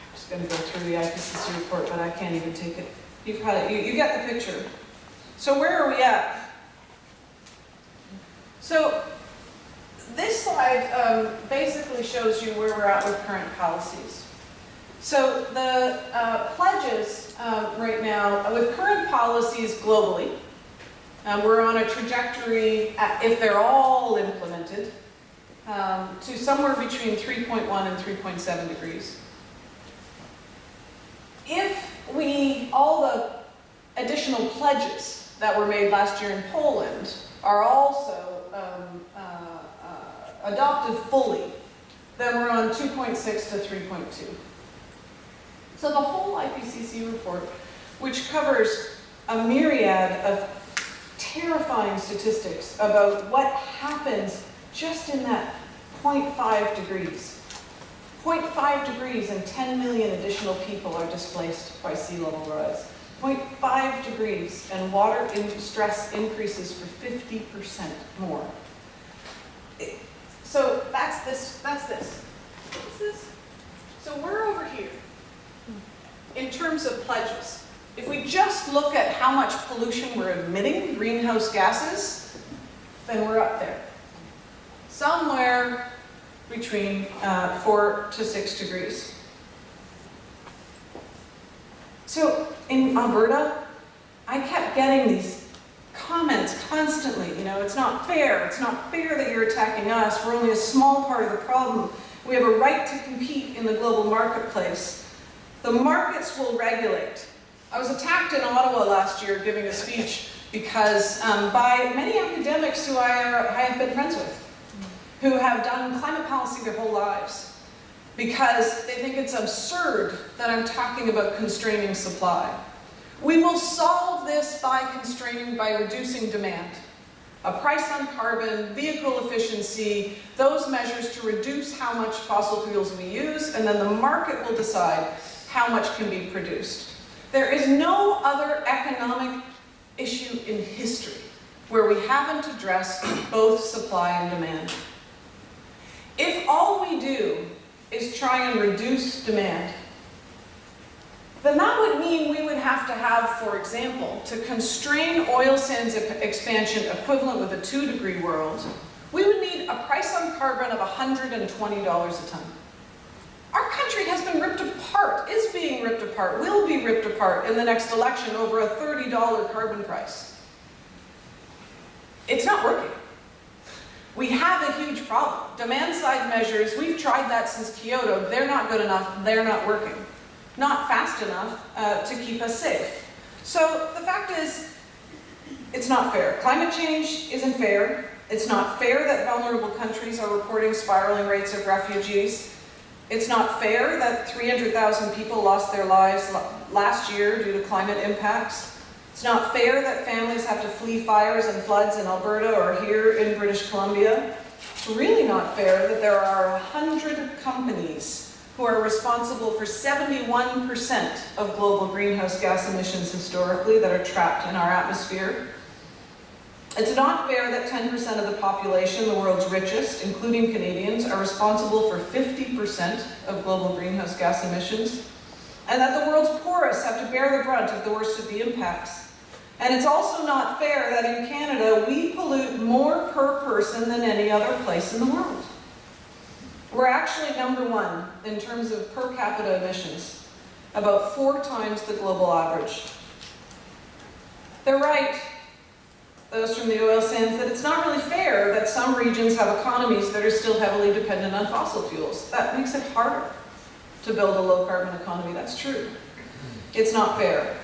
I'm just going to go through the IPCC report, but I can't even take it. You've got it. You get the picture. So where are we at? So this slide basically shows you where we're at with current policies. So the pledges right now, with current policies globally, we're on a trajectory, if they're all implemented, to somewhere between 3.1 and 3.7 degrees. If all the additional pledges that were made last year in Poland are also adopted fully, then we're on 2.6 to 3.2. So the whole IPCC report, which covers a myriad of terrifying statistics about what happens just in that 0.5 degrees, 0.5 degrees and 10 million additional people are displaced by sea level rise. 0.5 degrees and water stress increases for 50% more. So that's this. What is this? So we're over here in terms of pledges. If we just look at how much pollution we're emitting, greenhouse gases, then we're up there. Somewhere between 4 to 6 degrees. So in Alberta, I kept getting these comments constantly, it's not fair that you're attacking us, we're only a small part of the problem. We have a right to compete in the global marketplace. The markets will regulate. I was attacked in Ottawa last year giving a speech because by many academics who I have been friends with, who have done climate policy their whole lives, because they think it's absurd that I'm talking about constraining supply. We will solve this by reducing demand. A price on carbon, vehicle efficiency, those measures to reduce how much fossil fuels we use, and then the market will decide how much can be produced. There is no other economic issue in history where we haven't addressed both supply and demand. If all we do is try and reduce demand, then that would mean we would have to have, for example, to constrain oil sands expansion equivalent with a 2-degree world, we would need a price on carbon of $120 a ton. Our country has been ripped apart, is being ripped apart, will be ripped apart in the next election over a $30 carbon price. It's not working. We have a huge problem. Demand side measures, we've tried that since Kyoto. They're not good enough, they're not working. Not fast enough to keep us safe. So the fact is, it's not fair. Climate change isn't fair. It's not fair that vulnerable countries are reporting spiraling rates of refugees. It's not fair that 300,000 people lost their lives last year due to climate impacts. It's not fair that families have to flee fires and floods in Alberta or here in British Columbia. It's really not fair that there are 100 companies who are responsible for 71% of global greenhouse gas emissions historically that are trapped in our atmosphere. It's not fair that 10% of the population, the world's richest, including Canadians, are responsible for 50% of global greenhouse gas emissions, and that the world's poorest have to bear the brunt of the worst of the impacts. And it's also not fair that in Canada, we pollute more per person than any other place in the world. We're actually #1 in terms of per capita emissions, about 4 times the global average. They're right, those from the oil sands, that it's not really fair that some regions have economies that are still heavily dependent on fossil fuels. That makes it harder to build a low-carbon economy. That's true. It's not fair.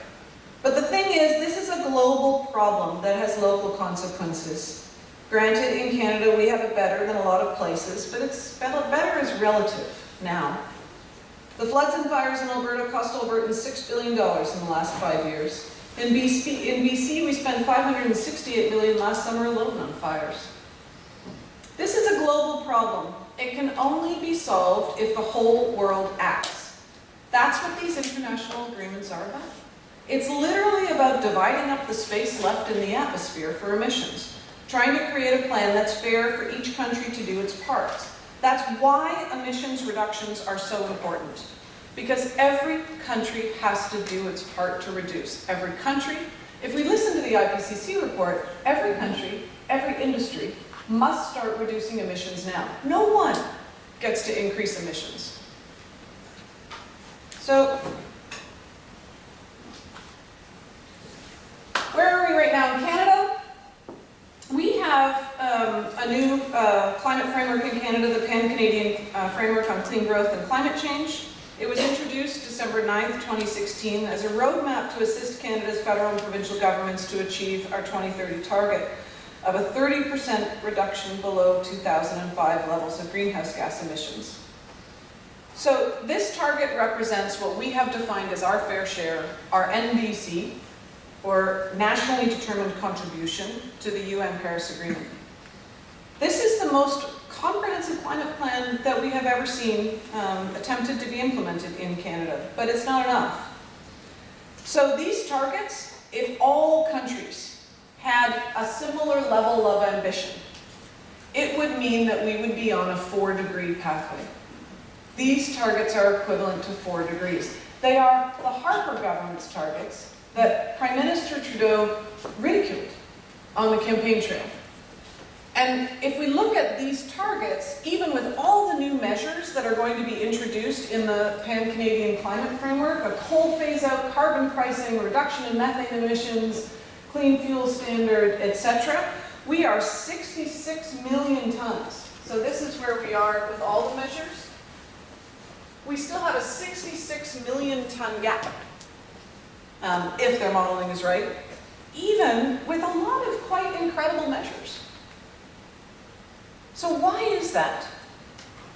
But the thing is, this is a global problem that has local consequences. Granted, in Canada, we have it better than a lot of places, but it's better is relative now. The floods and fires in Alberta cost Albertans $6 billion in the last 5 years. In BC, we spent $568 million last summer alone on fires. This is a global problem. It can only be solved if the whole world acts. That's what these international agreements are about. It's literally about dividing up the space left in the atmosphere for emissions, trying to create a plan that's fair for each country to do its part. That's why emissions reductions are so important. Because every country has to do its part to reduce. Every country, if we listen to the IPCC report, every country, every industry must start reducing emissions now. No one gets to increase emissions. So, where are we right now in Canada? We have a new climate framework in Canada, the Pan-Canadian Framework on Clean Growth and Climate Change. It was introduced December 9th, 2016 as a roadmap to assist Canada's federal and provincial governments to achieve our 2030 target of a 30% reduction below 2005 levels of greenhouse gas emissions. So this target represents what we have defined as our fair share, our NDC, or Nationally Determined Contribution to the UN Paris Agreement. This is the most comprehensive climate plan that we have ever seen attempted to be implemented in Canada, but it's not enough. So these targets, if all countries had a similar level of ambition, it would mean that we would be on a 4-degree pathway. These targets are equivalent to 4 degrees. They are the Harper government's targets that Prime Minister Trudeau ridiculed on the campaign trail. And if we look at these targets, even with all the new measures that are going to be introduced in the Pan-Canadian Climate Framework, a coal phase-out, carbon pricing, reduction in methane emissions, clean fuel standard, etc., we are 66 million tons. So this is where we are with all the measures. We still have a 66 million ton gap, if their modeling is right, even with a lot of quite incredible measures. So why is that?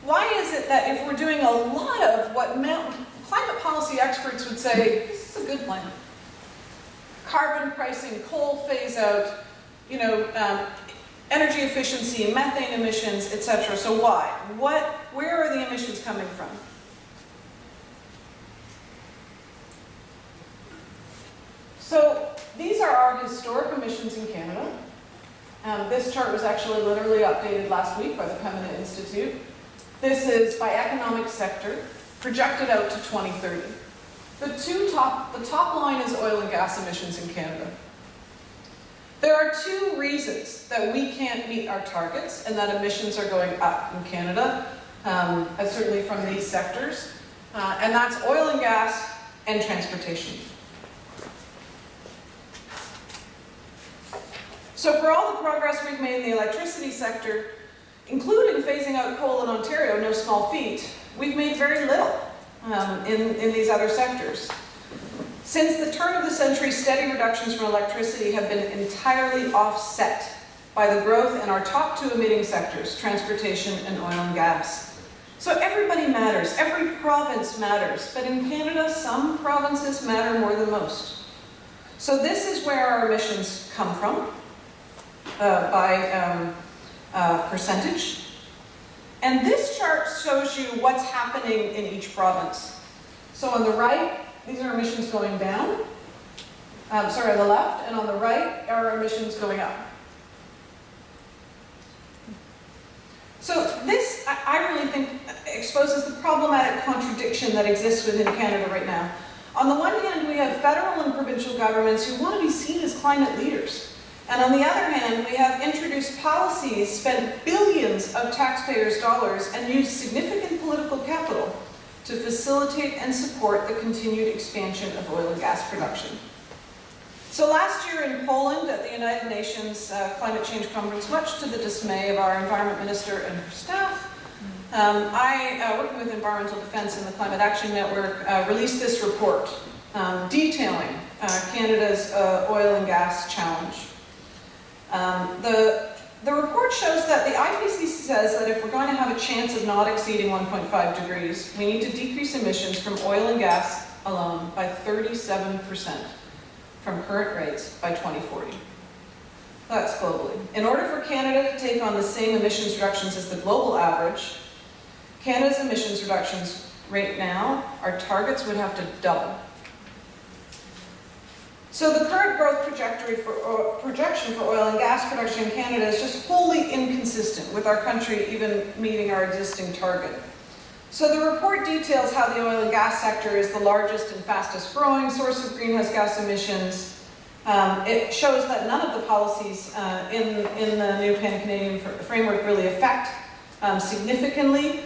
Why is it that if we're doing a lot of what climate policy experts would say, this is a good plan. Carbon pricing, coal phase out, energy efficiency, methane emissions, etc. So why? Where are the emissions coming from? So these are our historic emissions in Canada. This chart was actually literally updated last week by the Pembina Institute. This is by economic sector, projected out to 2030. The top line is oil and gas emissions in Canada. There are 2 reasons that we can't meet our targets and that emissions are going up in Canada, certainly from these sectors, and that's oil and gas and transportation. So for all the progress we've made in the electricity sector, including phasing out coal in Ontario, no small feat, we've made very little in these other sectors. Since the turn of the century, steady reductions from electricity have been entirely offset by the growth in our top 2 emitting sectors, transportation and oil and gas. So everybody matters, every province matters, but in Canada, some provinces matter more than most. So this is where our emissions come from. By percentage. And this chart shows you what's happening in each province. So on the right, these are emissions going down. On the left, and on the right are emissions going up. So this, I really think, exposes the problematic contradiction that exists within Canada right now. On the one hand, we have federal and provincial governments who want to be seen as climate leaders. And on the other hand, we have introduced policies, spent billions of taxpayers' dollars, and used significant political capital to facilitate and support the continued expansion of oil and gas production. So last year in Poland at the United Nations Climate Change Conference, much to the dismay of our Environment Minister and her staff, I, working with Environmental Defence and the Climate Action Network, released this report detailing Canada's oil and gas challenge. The report shows that the IPCC says that if we're going to have a chance of not exceeding 1.5 degrees, we need to decrease emissions from oil and gas alone by 37% from current rates by 2040. That's globally. In order for Canada to take on the same emissions reductions as the global average, Canada's emissions reductions right now, our targets would have to double. So the current growth projection for oil and gas production in Canada is just wholly inconsistent with our country even meeting our existing target. So the report details how the oil and gas sector is the largest and fastest growing source of greenhouse gas emissions. It shows that none of the policies in the new Pan-Canadian framework really affect significantly.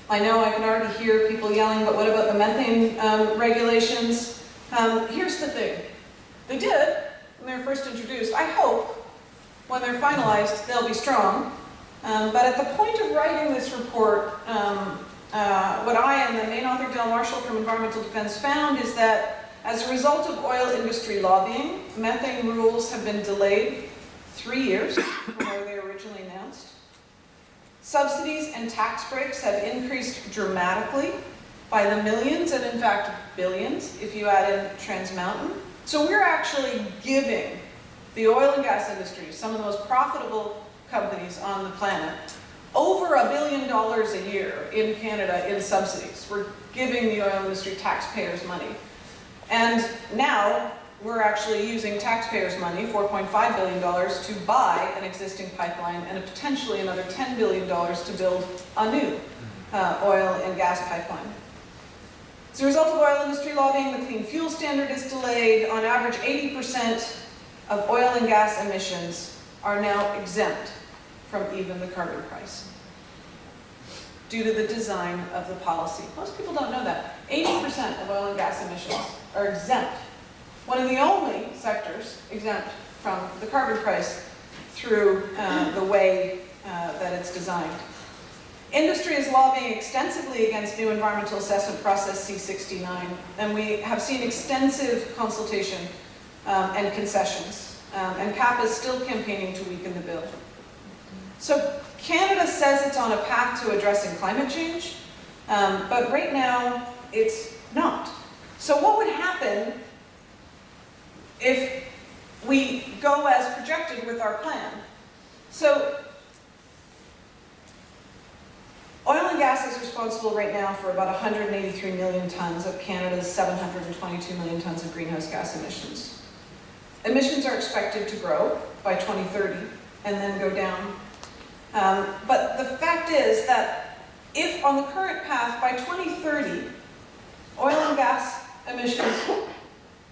I know I can already hear people yelling, but what about the methane regulations? Here's the thing. They did when they were first introduced. I hope when they're finalized, they'll be strong. But at the point of writing this report, what I and the main author, Del Marshall from Environmental Defence, found is that as a result of oil industry lobbying, methane rules have been delayed 3 years from where they were originally announced. Subsidies and tax breaks have increased dramatically by the millions, and in fact billions, if you add in Trans Mountain. So we're actually giving the oil and gas industry, some of the most profitable companies on the planet, over $1 billion a year in Canada in subsidies. We're giving the oil industry taxpayers money. And now we're actually using taxpayers' money, $4.5 billion, to buy an existing pipeline and potentially another $10 billion to build a new oil and gas pipeline. As a result of oil industry lobbying, the Clean Fuel Standard is delayed. On average, 80% of oil and gas emissions are now exempt from even the carbon price due to the design of the policy. Most people don't know that. 80% of oil and gas emissions are exempt. One of the only sectors exempt from the carbon price through the way that it's designed. Industry is lobbying extensively against new environmental assessment process C69, and we have seen extensive consultation and concessions, and CAP is still campaigning to weaken the bill. So Canada says it's on a path to addressing climate change, but right now it's not. So what would happen if we go as projected with our plan? So oil and gas is responsible right now for about 183 million tons of Canada's 722 million tons of greenhouse gas emissions. Emissions are expected to grow by 2030 and then go down. But the fact is that if on the current path by 2030, oil and gas emissions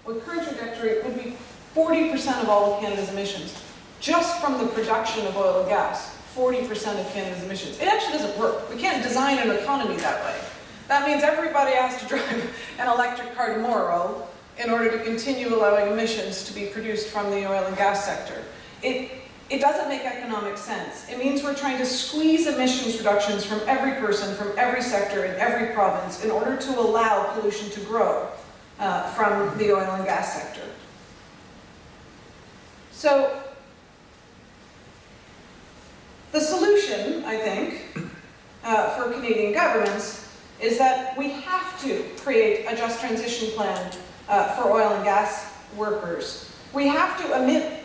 with current trajectory would be 40% of all of Canada's emissions, just from the production of oil and gas. 40% of Canada's emissions. It actually doesn't work. We can't design an economy that way. That means everybody has to drive an electric car tomorrow in order to continue allowing emissions to be produced from the oil and gas sector. It doesn't make economic sense. It means we're trying to squeeze emissions reductions from every person, from every sector, in every province, in order to allow pollution to grow from the oil and gas sector. So, the solution, I think, for Canadian governments is that we have to create a just transition plan for oil and gas workers. We have to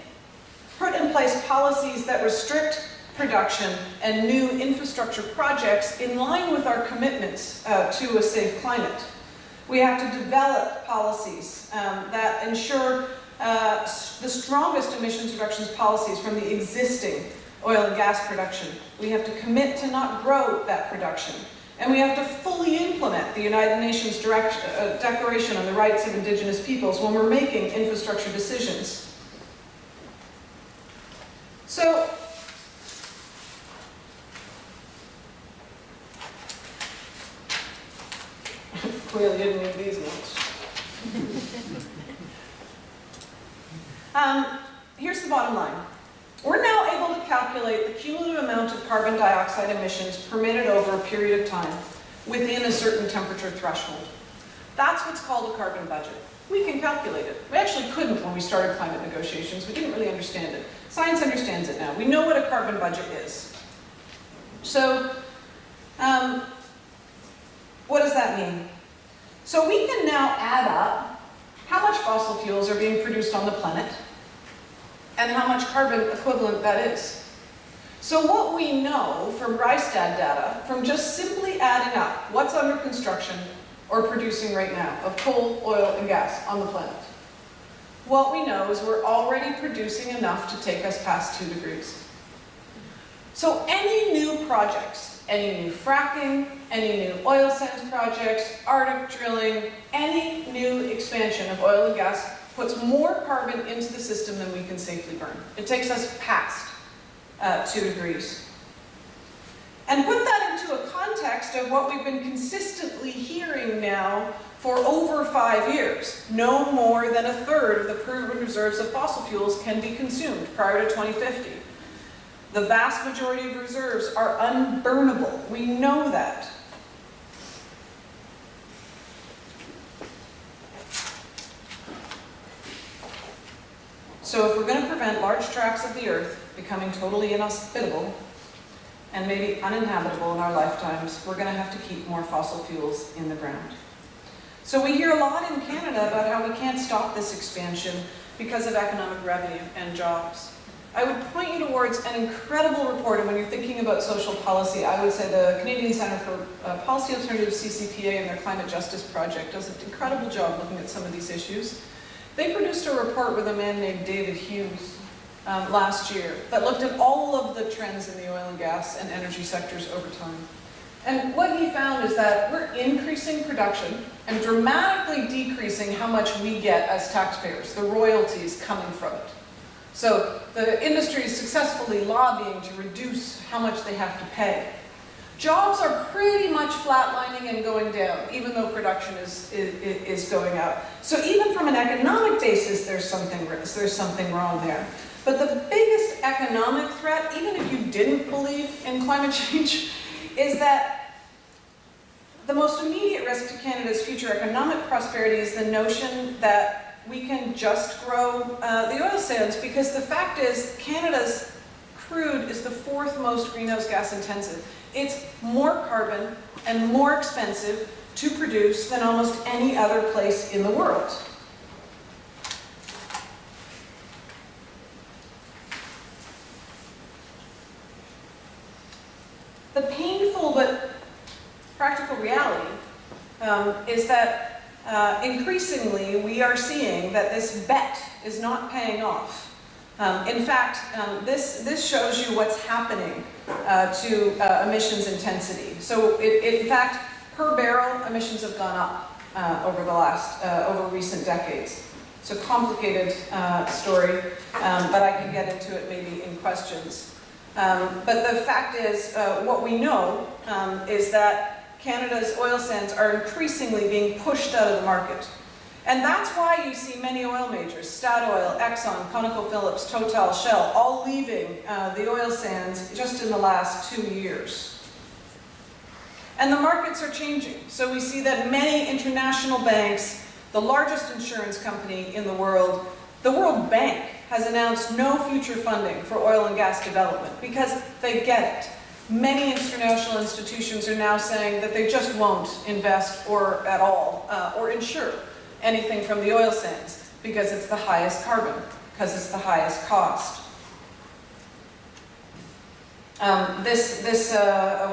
put in place policies that restrict production and new infrastructure projects in line with our commitments to a safe climate. We have to develop policies that ensure the strongest emissions reductions policies from the existing oil and gas production. We have to commit to not grow that production. And we have to fully implement the United Nations Declaration on the Rights of Indigenous Peoples when we're making infrastructure decisions. So, clearly didn't need these notes. Here's the bottom line. We're now able to calculate the cumulative amount of carbon dioxide emissions permitted over a period of time within a certain temperature threshold. That's what's called a carbon budget. We can calculate it. We actually couldn't when we started climate negotiations. We didn't really understand it. Science understands it now. We know what a carbon budget is. So, what does that mean? So we can now add up how much fossil fuels are being produced on the planet and how much carbon equivalent that is. So what we know from Rystad data, from just simply adding up what's under construction or producing right now of coal, oil, and gas on the planet, what we know is we're already producing enough to take us past 2 degrees. So any new projects, any new fracking, any new oil sands projects, Arctic drilling, any new expansion of oil and gas puts more carbon into the system than we can safely burn. It takes us past 2 degrees. And put that into a context of what we've been consistently hearing now for over 5 years. No more than a third of the proven reserves of fossil fuels can be consumed prior to 2050. The vast majority of reserves are unburnable. We know that. So if we're going to prevent large tracts of the earth becoming totally inhospitable and maybe uninhabitable in our lifetimes, we're going to have to keep more fossil fuels in the ground. So we hear a lot in Canada about how we can't stop this expansion because of economic revenue and jobs. I would point you towards an incredible report, and when you're thinking about social policy, I would say the Canadian Centre for Policy Alternatives, CCPA, and their Climate Justice Project does an incredible job looking at some of these issues. They produced a report with a man named David Hughes last year that looked at all of the trends in the oil and gas and energy sectors over time. And what he found is that we're increasing production and dramatically decreasing how much we get as taxpayers, the royalties coming from it. So the industry is successfully lobbying to reduce how much they have to pay. Jobs are pretty much flatlining and going down, even though production is going up. So even from an economic basis, there's something wrong there. But the biggest economic threat, even if you didn't believe in climate change, is that the most immediate risk to Canada's future economic prosperity is the notion that we can just grow the oil sands, because the fact is Canada's crude is the 4th most greenhouse gas intensive. It's more carbon and more expensive to produce than almost any other place in the world. The painful but practical reality is that increasingly we are seeing that this bet is not paying off. In fact, this shows you what's happening to emissions intensity. So in fact, per barrel, emissions have gone up over recent decades. It's a complicated story, but I can get into it maybe in questions. But the fact is, what we know is that Canada's oil sands are increasingly being pushed out of the market. And that's why you see many oil majors, Statoil, Exxon, ConocoPhillips, Total, Shell, all leaving the oil sands just in the last 2 years. And the markets are changing. So we see that many international banks, the largest insurance company in the World Bank has announced no future funding for oil and gas development because they get it. Many international institutions are now saying that they just won't invest or at all or insure anything from the oil sands because it's the highest carbon, because it's the highest cost. This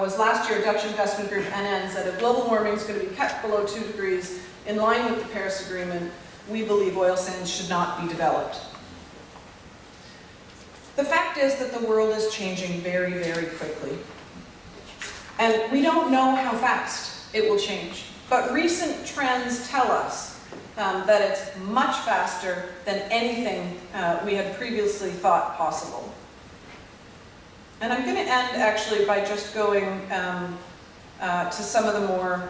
was last year. Dutch investment group NN said if global warming is going to be kept below 2 degrees in line with the Paris Agreement, we believe oil sands should not be developed. The fact is that the world is changing very, very quickly. And we don't know how fast it will change. But recent trends tell us that it's much faster than anything we had previously thought possible. And I'm going to end actually by just going to some of the more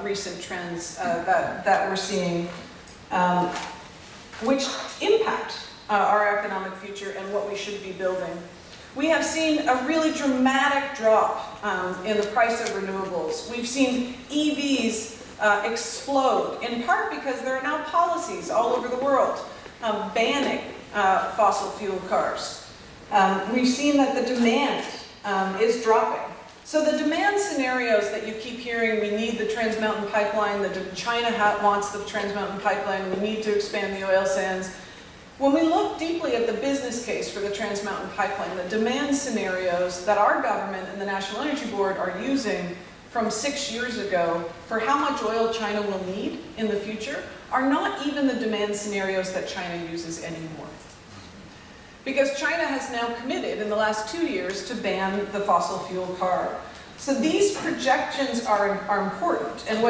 recent trends that we're seeing, which impact our economic future and what we should be building. We have seen a really dramatic drop in the price of renewables. We've seen EVs explode, in part because there are now policies all over the world banning fossil fuel cars. We've seen that the demand is dropping. So the demand scenarios that you keep hearing, we need the Trans Mountain Pipeline, China wants the Trans Mountain Pipeline, we need to expand the oil sands. When we look deeply at the business case for the Trans Mountain Pipeline, the demand scenarios that our government and the National Energy Board are using from 6 years ago for how much oil China will need in the future are not even the demand scenarios that China uses anymore. Because China has now committed in the last 2 years to ban the fossil fuel car. So these projections are important, and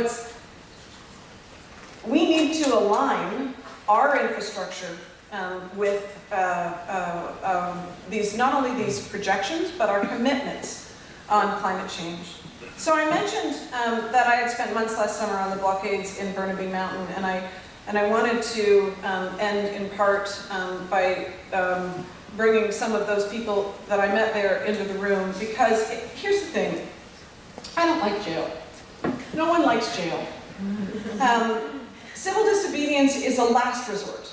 we need to align our infrastructure with not only these projections, but our commitments on climate change. So I mentioned that I had spent months last summer on the blockades in Burnaby Mountain, and I wanted to end in part by bringing some of those people that I met there into the room, because here's the thing, I don't like jail. No one likes jail. Civil disobedience is a last resort.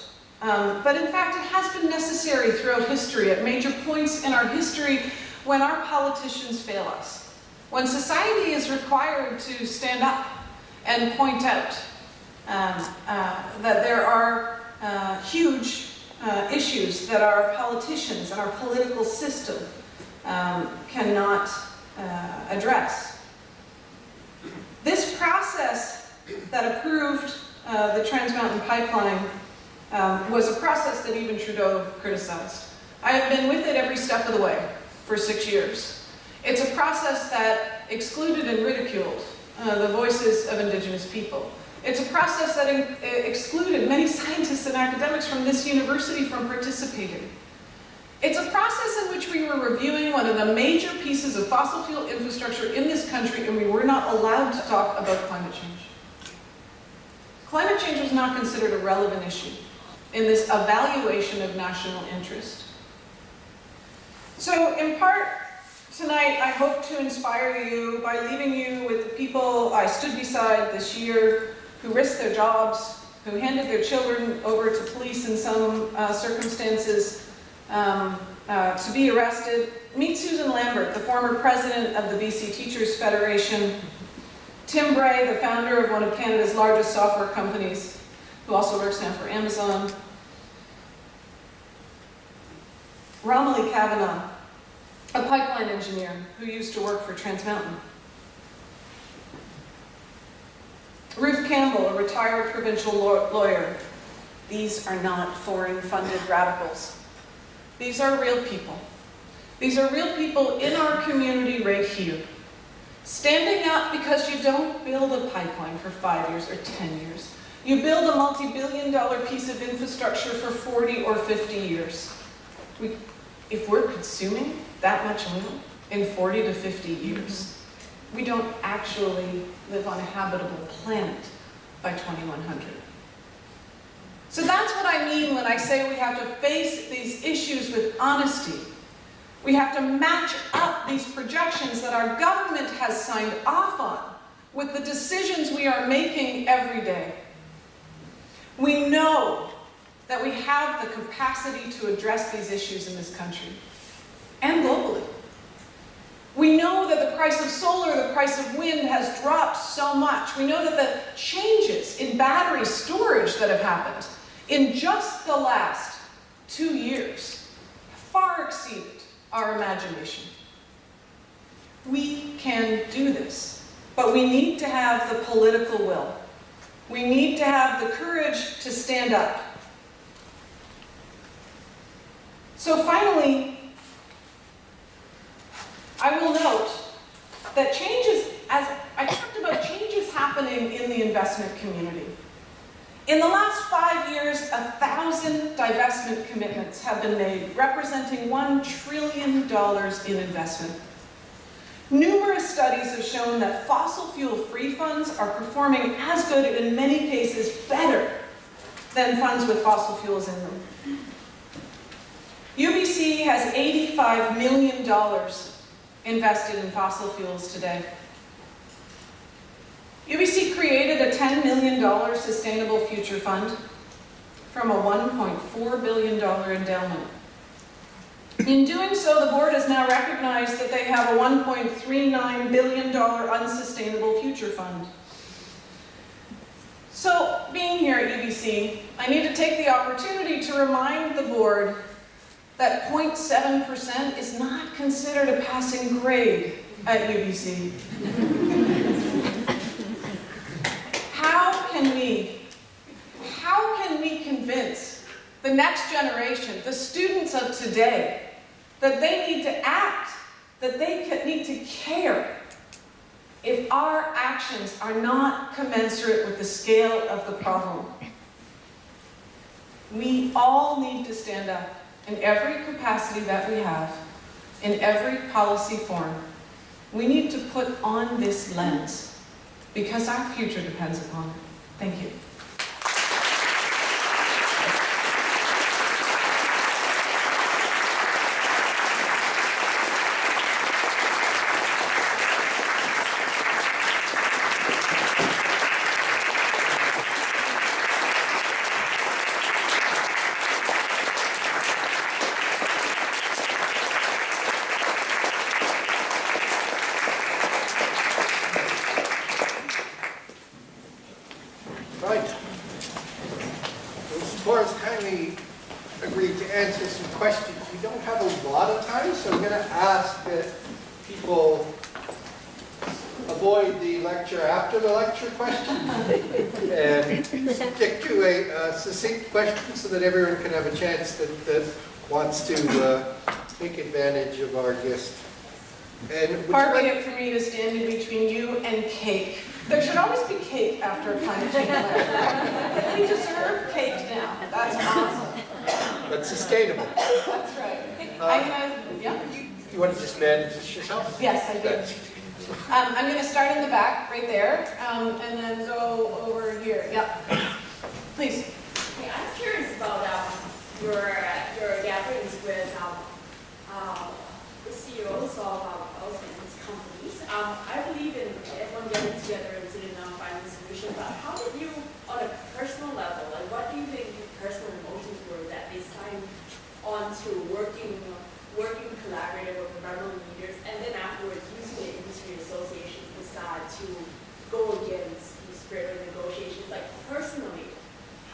But in fact, it has been necessary throughout history, at major points in our history when our politicians fail us. When society is required to stand up and point out that there are huge issues that our politicians and our political system cannot address. This process that approved the Trans Mountain Pipeline was a process that even Trudeau criticized. I have been with it every step of the way for 6 years. It's a process that excluded and ridiculed the voices of Indigenous people. It's a process that excluded many scientists and academics from this university from participating. It's a process in which we were reviewing one of the major pieces of fossil fuel infrastructure in this country, and we were not allowed to talk about climate change. Climate change was not considered a relevant issue in this evaluation of national interest. So in part, tonight I hope to inspire you by leaving you with the people I stood beside this year who risked their jobs, who handed their children over to police in some circumstances to be arrested. Meet Susan Lambert, the former president of the BC Teachers Federation, Tim Bray, the founder of one of Canada's largest software companies, who also works now for Amazon, Romilly Kavanagh, a pipeline engineer who used to work for Trans Mountain, Ruth Campbell, a retired provincial lawyer. These are not foreign-funded radicals. These are real people. These are real people in our community right here, standing up because you don't build a pipeline for 5 years or 10 years. You build a multi-billion-dollar piece of infrastructure for 40 or 50 years. If we're consuming that much oil in 40 to 50 years, we don't actually live on a habitable planet by 2100. So that's what I mean when I say we have to face these issues with honesty. We have to match up these projections that our government has signed off on with the decisions we are making every day. We know that we have the capacity to address these issues in this country and globally. We know that the price of solar, the price of wind has dropped so much. We know that the changes in battery storage that have happened in just the last 2 years far exceeded our imagination. We can do this, but we need to have the political will. We need to have the courage to stand up. So finally, I will note that changes, as I talked about, changes happening in the investment community. In the last 5 years, 1,000 divestment commitments have been made, representing $1 trillion in investment. Numerous studies have shown that fossil fuel-free funds are performing as good, and in many cases better, than funds with fossil fuels in them. UBC has $85 million invested in fossil fuels today. UBC created a $10 million Sustainable Future Fund from a $1.4 billion endowment. In doing so, the board has now recognized that they have a $1.39 billion Unsustainable Future Fund. So, being here at UBC, I need to take the opportunity to remind the board that 0.7% is not considered a passing grade at UBC. How can we convince the next generation, the students of today, that they need to act, that they need to care, if our actions are not commensurate with the scale of the problem? We all need to stand up in every capacity that we have, in every policy form. We need to put on this lens, because our future depends upon it. Thank you. Right. a lot of time, so I'm going to ask that people avoid the lecture after the lecture question and stick to a succinct question so that everyone can have a chance that wants to take advantage of our guest. And would you Far be like- it for me to stand in between you and cake. There should always be cake after a climate change lecture. We deserve cake now. That's awesome. but sustainable. That's right. I'm gonna, yeah? You want to just manage this yourself? Yes, I do. I'm going to start in the back, right there, and then go over here. Yep. Please. Okay, I'm curious about your gatherings with the CEOs of these companies. I believe in everyone getting together and sitting down and finding a solution, but how did you, on a personal level, like what do you think your personal emotions were that they signed on to working collaborative with environmental leaders, and then afterwards using the industry association facade to go against the spirit of negotiations? Like personally,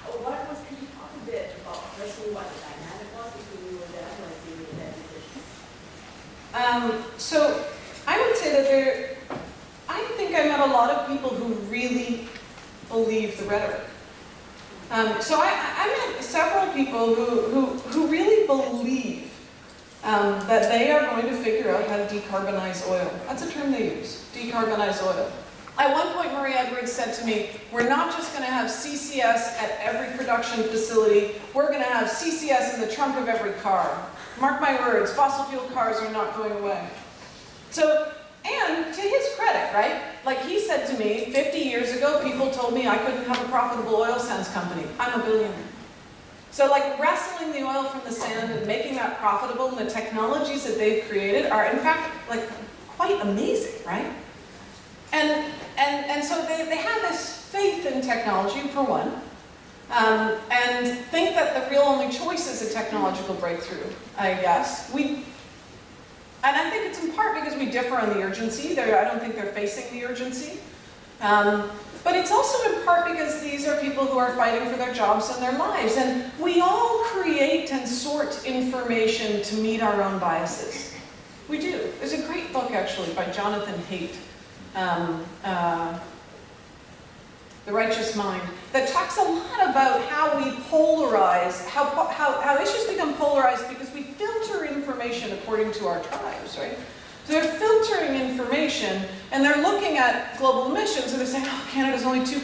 what was, could you talk a bit about personally what the dynamic was between you and them when you made that decision? So I would say that I think I met a lot of people who really believe the rhetoric. So I met several people who really believe that they are going to figure out how to decarbonize oil. That's a term they use, decarbonize oil. At one point, Marie Edwards said to me, we're not just going to have CCS at every production facility, we're going to have CCS in the trunk of every car. Mark my words, fossil fuel cars are not going away. So, and to his credit, right? Like he said to me, 50 years ago, people told me I couldn't have a profitable oil sands company. I'm a billionaire. So like wrestling the oil from the sand and making that profitable, and the technologies that they've created are in fact like quite amazing, right? And so they have this faith in technology for one, and think that the real only choice is a technological breakthrough, I guess. And I think it's in part because we differ on the urgency. I don't think they're facing the urgency. But it's also in part because these are people who are fighting for their jobs and their lives. And we all create and sort information to meet our own biases. We do. There's a great book, actually, by Jonathan Haidt, The Righteous Mind, that talks a lot about how we polarize, how issues become polarized because we filter information according to our tribes, right? So they're filtering information, and they're looking at global emissions, and they're saying, oh, Canada's only 2%.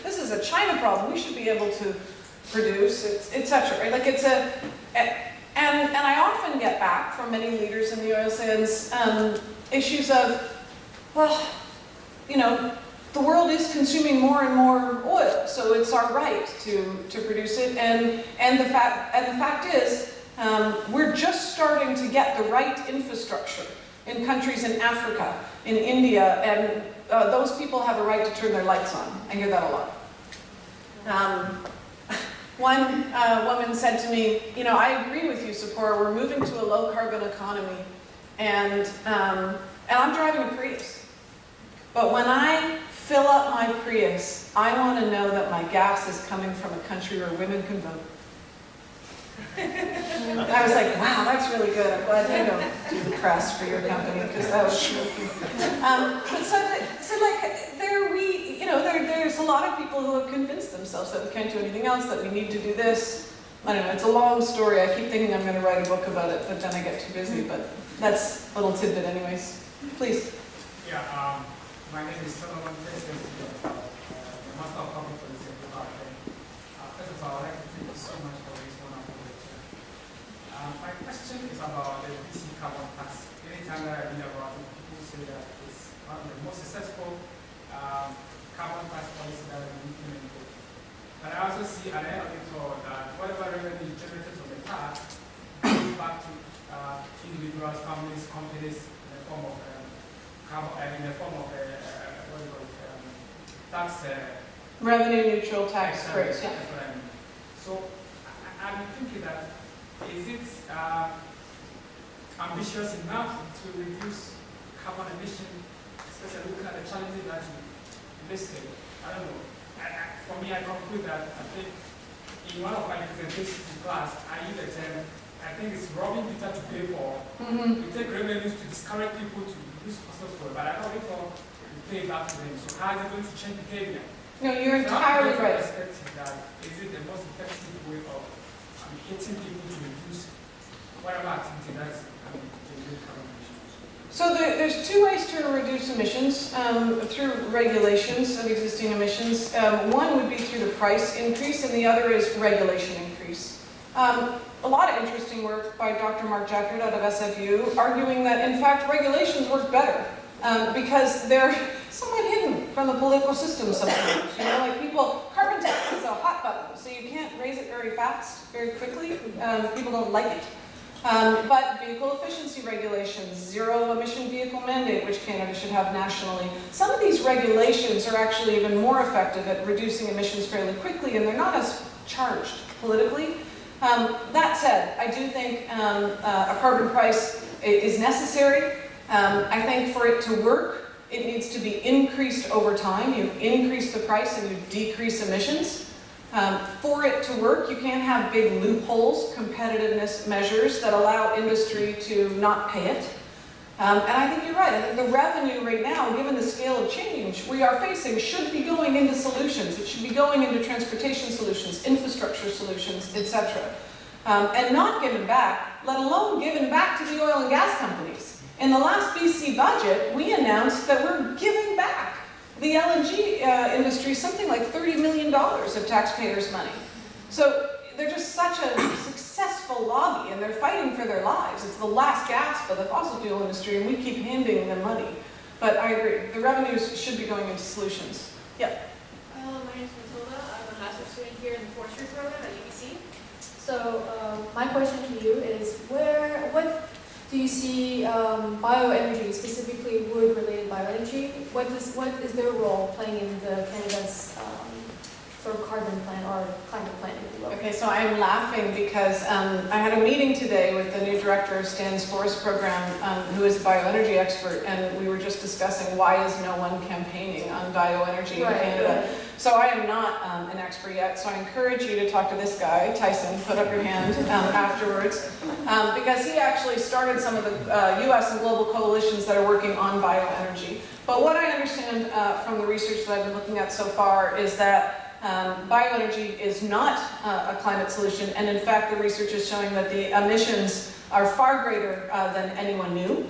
This is a China problem. We should be able to produce, etc. Right? Like it's a, and I often get back from many leaders in the oil sands issues of, well, you know, the world is consuming more and more oil, so it's our right to produce it. And the fact is, we're just starting to get the right infrastructure in countries in Africa, in India, and those people have a right to turn their lights on. I hear that a lot. One woman said to me, you know, I agree with you, Tzeporah, we're moving to a low carbon economy, and I'm driving a Prius. But when I fill up my Prius, I want to know that my gas is coming from a country where women can vote. I was like, wow, that's really good. I'm glad you don't do the press for your company, because that was true. But so like there's a lot of people who have convinced themselves that we can't do anything else, that we need to do this. I don't know, it's a long story. I keep thinking I'm going to write a book about it, but then I get too busy. But that's a little tidbit anyways. Please. Yeah, my name is Solomon President of the Master of Public Policy Department. First of all, I'd like to thank you so much for this wonderful lecture. My question is about the UBC carbon tax. Anytime that I read about it, people say that it's one of the most successful carbon tax policy that has been implemented. But I also see at the end of it all that whatever revenue generated from the tax goes back to individuals, families, companies in the form of tax. Revenue neutral tax breaks. Yeah. That's what I mean. So I'm thinking that is it ambitious enough to reduce carbon emission, especially looking at the challenges that you listed? I don't know. For me, I conclude that I think in one of my presentations in class, I used the term I think it's robbing Peter to pay Paul. We take revenues to discourage people to use fossil fuel, but according to we pay back to them. So how is it going to change behavior? No, you're entirely right. That is it the most effective way of getting people to reduce whatever activity that's generating carbon emissions? So there's two ways to reduce emissions through regulations of existing emissions. One would be through the price increase, and the other is regulation increase. A lot of interesting work by Dr. Mark Jackert out of SFU, arguing that in fact regulations work better because they're somewhat hidden from the political system sometimes. You know, like carbon tax is a hot button, so you can't raise it very fast, very quickly. People don't like it. But vehicle efficiency regulations, zero emission vehicle mandate, which Canada should have nationally. Some of these regulations are actually even more effective at reducing emissions fairly quickly, and they're not as charged politically. That said, I do think a carbon price is necessary. I think for it to work, it needs to be increased over time. You increase the price and you decrease emissions. For it to work, you can't have big loopholes, competitiveness measures that allow industry to not pay it. And I think you're right. I think the revenue right now, given the scale of change we are facing, should be going into solutions. It should be going into transportation solutions, infrastructure solutions, etc. And not given back, let alone given back to the oil and gas companies. In the last BC budget, we announced that we're giving back the LNG industry something like $30 million of taxpayers' money. So they're just such a successful lobby, and they're fighting for their lives. It's the last gasp of the fossil fuel industry, and we keep handing them money. But I agree, the revenues should be going into solutions. Yeah. My name is Matilda. I'm a master's student here in the forestry program at UBC. So my question to you is, what do you see bioenergy, specifically wood-related bioenergy? What is their role playing in the Canada's sort of carbon plan or climate plan, if you will? Okay, so I'm laughing because I had a meeting today with the new director of Stan's forest program, who is a bioenergy expert, and we were just discussing why is no one campaigning on bioenergy in Canada. Right. So I am not an expert yet, so I encourage you to talk to this guy, Tyson, put up your hand afterwards, because he actually started some of the US and global coalitions that are working on bioenergy. But what I understand from the research that I've been looking at so far is that bioenergy is not a climate solution, and in fact the research is showing that the emissions are far greater than anyone knew.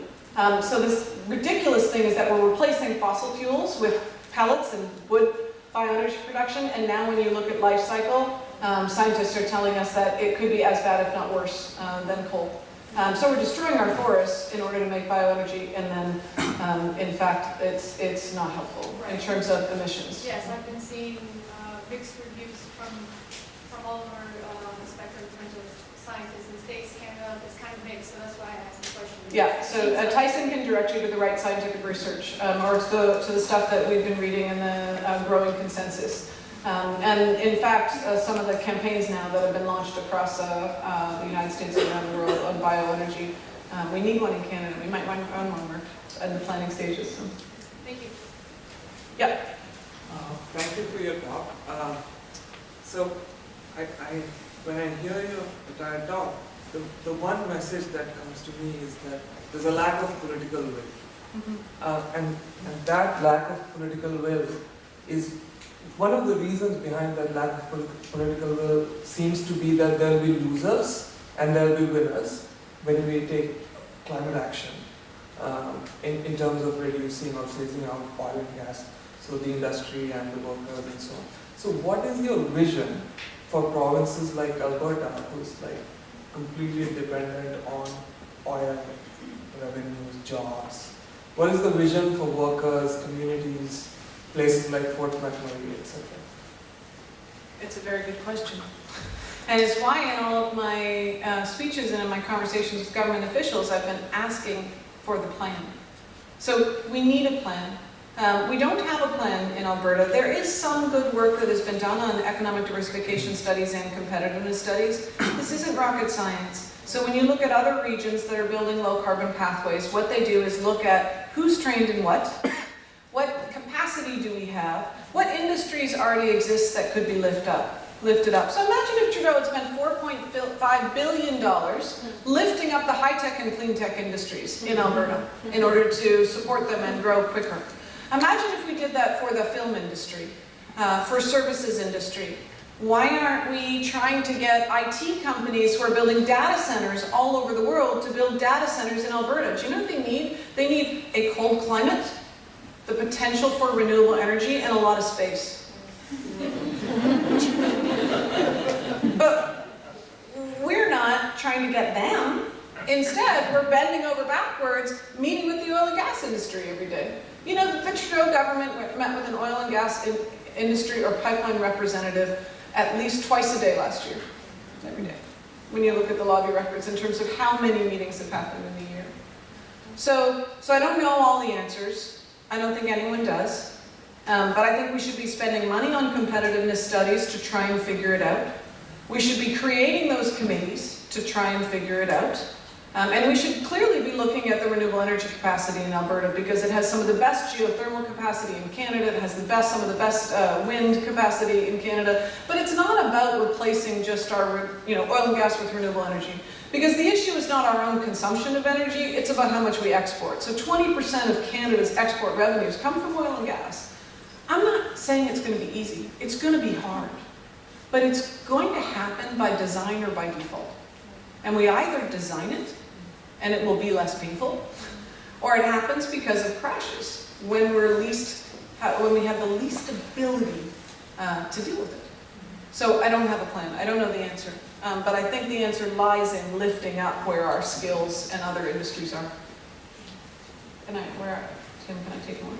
So this ridiculous thing is that we're replacing fossil fuels with pellets and wood bioenergy production, and now when you look at life cycle, scientists are telling us that it could be as bad, if not worse, than coal. So we're destroying our forests in order to make bioenergy, and then in fact it's not helpful in terms of emissions. Yes, I've been seeing mixed reviews from all over the spectrum in terms of scientists in the States, Canada. It's kind of mixed, so that's why I asked the question. Yeah, so Tyson can direct you to the right scientific research, or to the stuff that we've been reading in the growing consensus. And in fact, some of the campaigns now that have been launched across the United States and around the world on bioenergy, we need one in Canada. We might run one. We're in the planning stages. So. Thank you. Yeah. Thank you for your talk. So, when I hear your entire talk, the one message that comes to me is that there's a lack of political will. Mm-hmm. And that lack of political will is one of the reasons behind that lack of political will seems to be that there will be losers and there will be winners when we take climate action in terms of reducing or phasing out oil and gas, so the industry and the workers and so on. So what is your vision for provinces like Alberta, who's like completely dependent on oil, revenues, jobs? What is the vision for workers, communities, places like Fort McMurray, etc.? It's a very good question. And it's why in all of my speeches and in my conversations with government officials, I've been asking for the plan. So we need a plan. We don't have a plan in Alberta. There is some good work that has been done on economic diversification studies and competitiveness studies. This isn't rocket science. So when you look at other regions that are building low carbon pathways, what they do is look at who's trained in what capacity do we have, what industries already exist that could be lifted up, lifted up. So imagine if Trudeau had spent $4.5 billion lifting up the high-tech and clean-tech industries in Alberta in order to support them and grow quicker. Imagine if we did that for the film industry, for services industry. Why aren't we trying to get IT companies who are building data centers all over the world to build data centers in Alberta? Do you know what they need? They need a cold climate, the potential for renewable energy, and a lot of space. But we're not trying to get them. Instead, we're bending over backwards, meeting with the oil and gas industry every day. You know, the Trudeau government met with an oil and gas industry or pipeline representative at least twice a day last year, every day, when you look at the lobby records in terms of how many meetings have happened in the year. So I don't know all the answers. I don't think anyone does. But I think we should be spending money on competitiveness studies to try and figure it out. We should be creating those committees to try and figure it out. And we should clearly be looking at the renewable energy capacity in Alberta because it has some of the best geothermal capacity in Canada, it has some of the best wind capacity in Canada, but it's not about replacing just our oil and gas with renewable energy. Because the issue is not our own consumption of energy, it's about how much we export. So 20% of Canada's export revenues come from oil and gas. I'm not saying it's going to be easy, it's going to be hard. But it's going to happen by design or by default. And we either design it, and it will be less painful, or it happens because of crashes, when we have the least ability to deal with it. So I don't have a plan, I don't know the answer. But I think the answer lies in lifting up where our skills and other industries are. Tim, can I take one?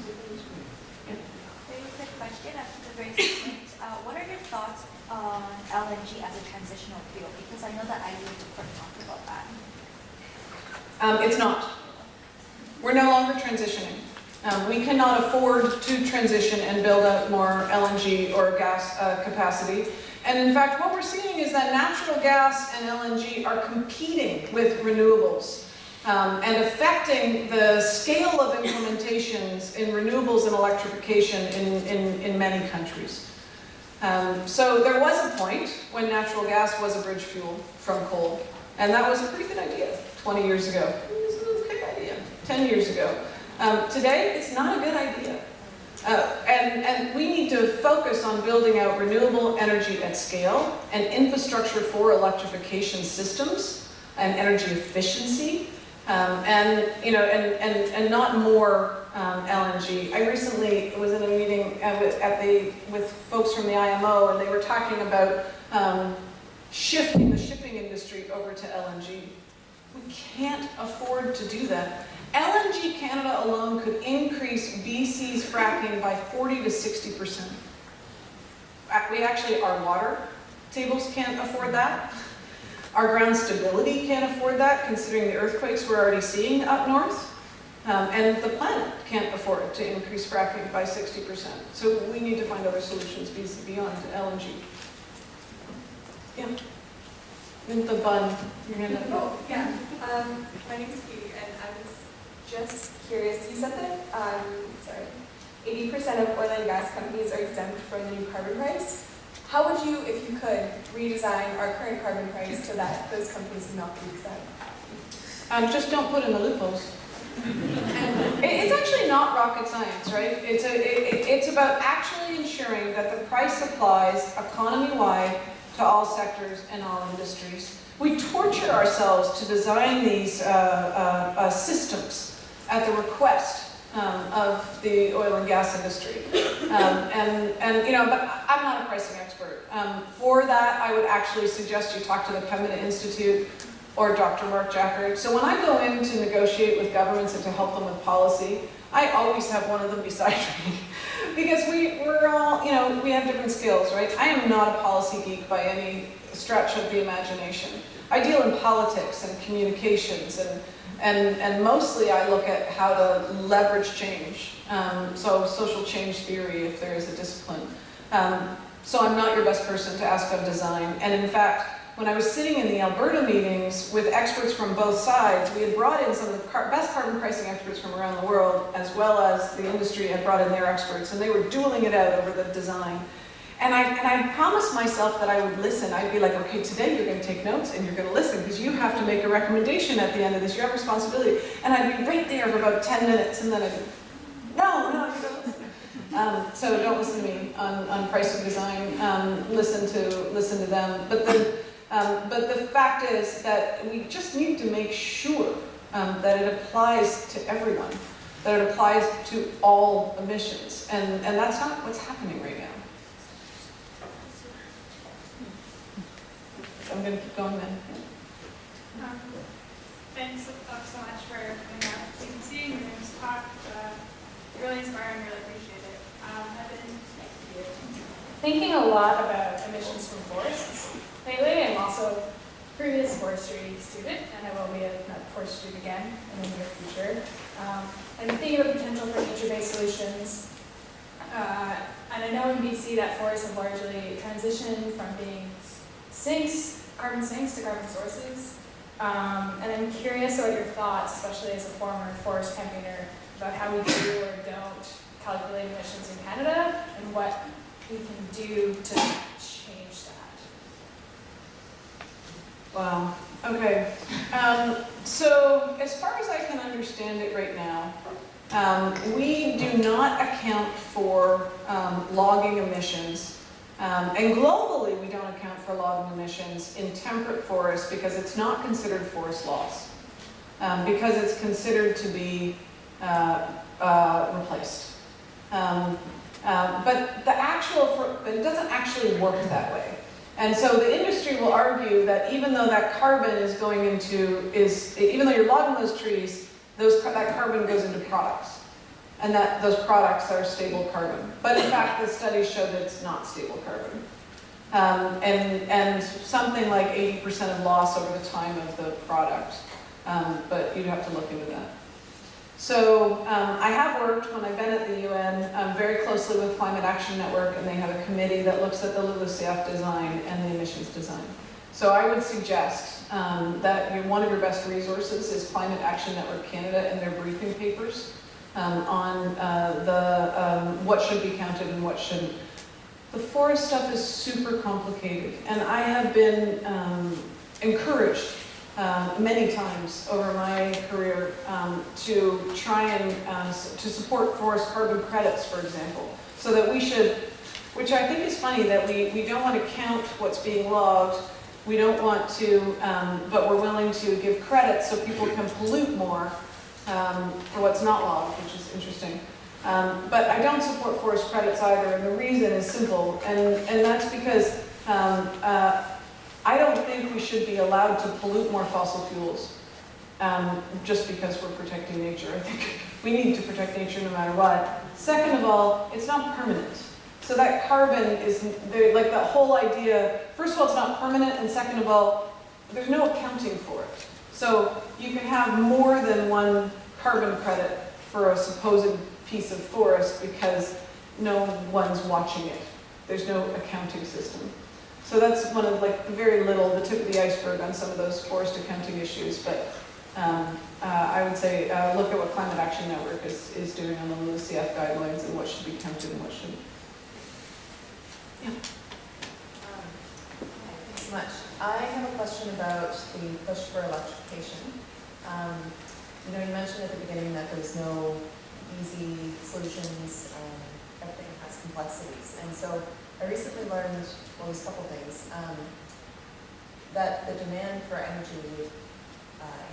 Yeah. Very quick question after the very segment. What are your thoughts on LNG as a transitional fuel? Because I know that IU report talked about that. It's not. We're no longer transitioning. We cannot afford to transition and build up more LNG or gas capacity. And in fact, what we're seeing is that natural gas and LNG are competing with renewables and affecting the scale of implementations in renewables and electrification in many countries. So there was a point when natural gas was a bridge fuel from coal, and that was a pretty good idea 20 years ago. It was a good idea 10 years ago. Today, it's not a good idea. And we need to focus on building out renewable energy at scale and infrastructure for electrification systems and energy efficiency, and not more LNG. I recently was in a meeting with folks from the IMO, and they were talking about shifting the shipping industry over to LNG. We can't afford to do that. LNG Canada alone could increase BC's fracking by 40 to 60%. Our water tables can't afford that. Our ground stability can't afford that, considering the earthquakes we're already seeing up north. And the planet can't afford to increase fracking by 60%. So we need to find other solutions beyond LNG. Yeah. In the bun. You're gonna... Oh, yeah. My name is Katie, and I was just curious. You said that 80% of oil and gas companies are exempt from the new carbon price. How would you, if you could, redesign our current carbon price so that those companies would not be exempt? Just don't put in the loopholes. It's actually not rocket science, right? It's about actually ensuring that the price applies economy-wide to all sectors and all industries. We torture ourselves to design these systems at the request of the oil and gas industry. But I'm not a pricing expert. For that, I would actually suggest you talk to the Pembina Institute or Dr. Mark Jackard. So when I go in to negotiate with governments and to help them with policy, I always have one of them beside me. Because we're all, we have different skills, right? I am not a policy geek by any stretch of the imagination. I deal in politics and communications, and mostly I look at how to leverage change. So social change theory, if there is a discipline. So I'm not your best person to ask on design. And in fact, when I was sitting in the Alberta meetings with experts from both sides, we had brought in some of the best carbon pricing experts from around the world, as well as the industry had brought in their experts, and they were dueling it out over the design. And I promised myself that I would listen. I'd be like, okay, today you're going to take notes and you're going to listen because you have to make a recommendation at the end of this. You have responsibility. And I'd be right there for about 10 minutes and then I'd be, no, you don't listen. So don't listen to me on pricing design. Listen to them. But the fact is that we just need to make sure that it applies to everyone, that it applies to all emissions. And that's not what's happening right now. I'm going to keep going then. Thanks so much for coming out to UBC and giving this talk. Really inspiring, really appreciate it. I've been Thinking a lot about emissions from forests lately. I'm also a previous forestry student, and I will be a forestry student again in the near future. I'm thinking about the potential for nature-based solutions. And I know in BC that forests have largely transitioned from being carbon sinks to carbon sources. And I'm curious about your thoughts, especially as a former forest campaigner, about how we do or don't calculate emissions in Canada and what we can do to change that. Wow. Okay. So as far as I can understand it right now, we do not account for logging emissions. And globally, we don't account for logging emissions in temperate forests because it's not considered forest loss, because it's considered to be replaced. But it doesn't actually work that way. And so the industry will argue that even though that carbon is going into, even though you're logging those trees, that carbon goes into products. And that those products are stable carbon. But in fact, the studies show that it's not stable carbon. And something like 80% of loss over the time of the product. But you'd have to look into that. So I have worked, when I've been at the UN, very closely with Climate Action Network, and they have a committee that looks at the LULUCF design and the emissions design. So I would suggest that one of your best resources is Climate Action Network Canada and their briefing papers on what should be counted and what shouldn't. The forest stuff is super complicated, and I have been encouraged many times over my career to try and to support forest carbon credits, for example, so that we should, which I think is funny, that we don't want to count what's being logged, we don't want to, but we're willing to give credits so people can pollute more for what's not logged, which is interesting. But I don't support forest credits either, and the reason is simple, and that's because I don't think we should be allowed to pollute more fossil fuels just because we're protecting nature. I think we need to protect nature no matter what. Second of all, it's not permanent. So that carbon is, like that whole idea, first of all, it's not permanent, and second of all, there's no accounting for it. So you can have more than one carbon credit for a supposed piece of forest because no one's watching it. There's no accounting system. So that's one of the the tip of the iceberg on some of those forest accounting issues. But I would say look at what Climate Action Network is doing on the LULUCF guidelines and what should be counted and what shouldn't. Yeah. Thanks so much. I have a question about the push for electrification. You mentioned at the beginning that there's no easy solutions, everything has complexities. And so I recently learned, well, there's a couple things, that the demand for energy would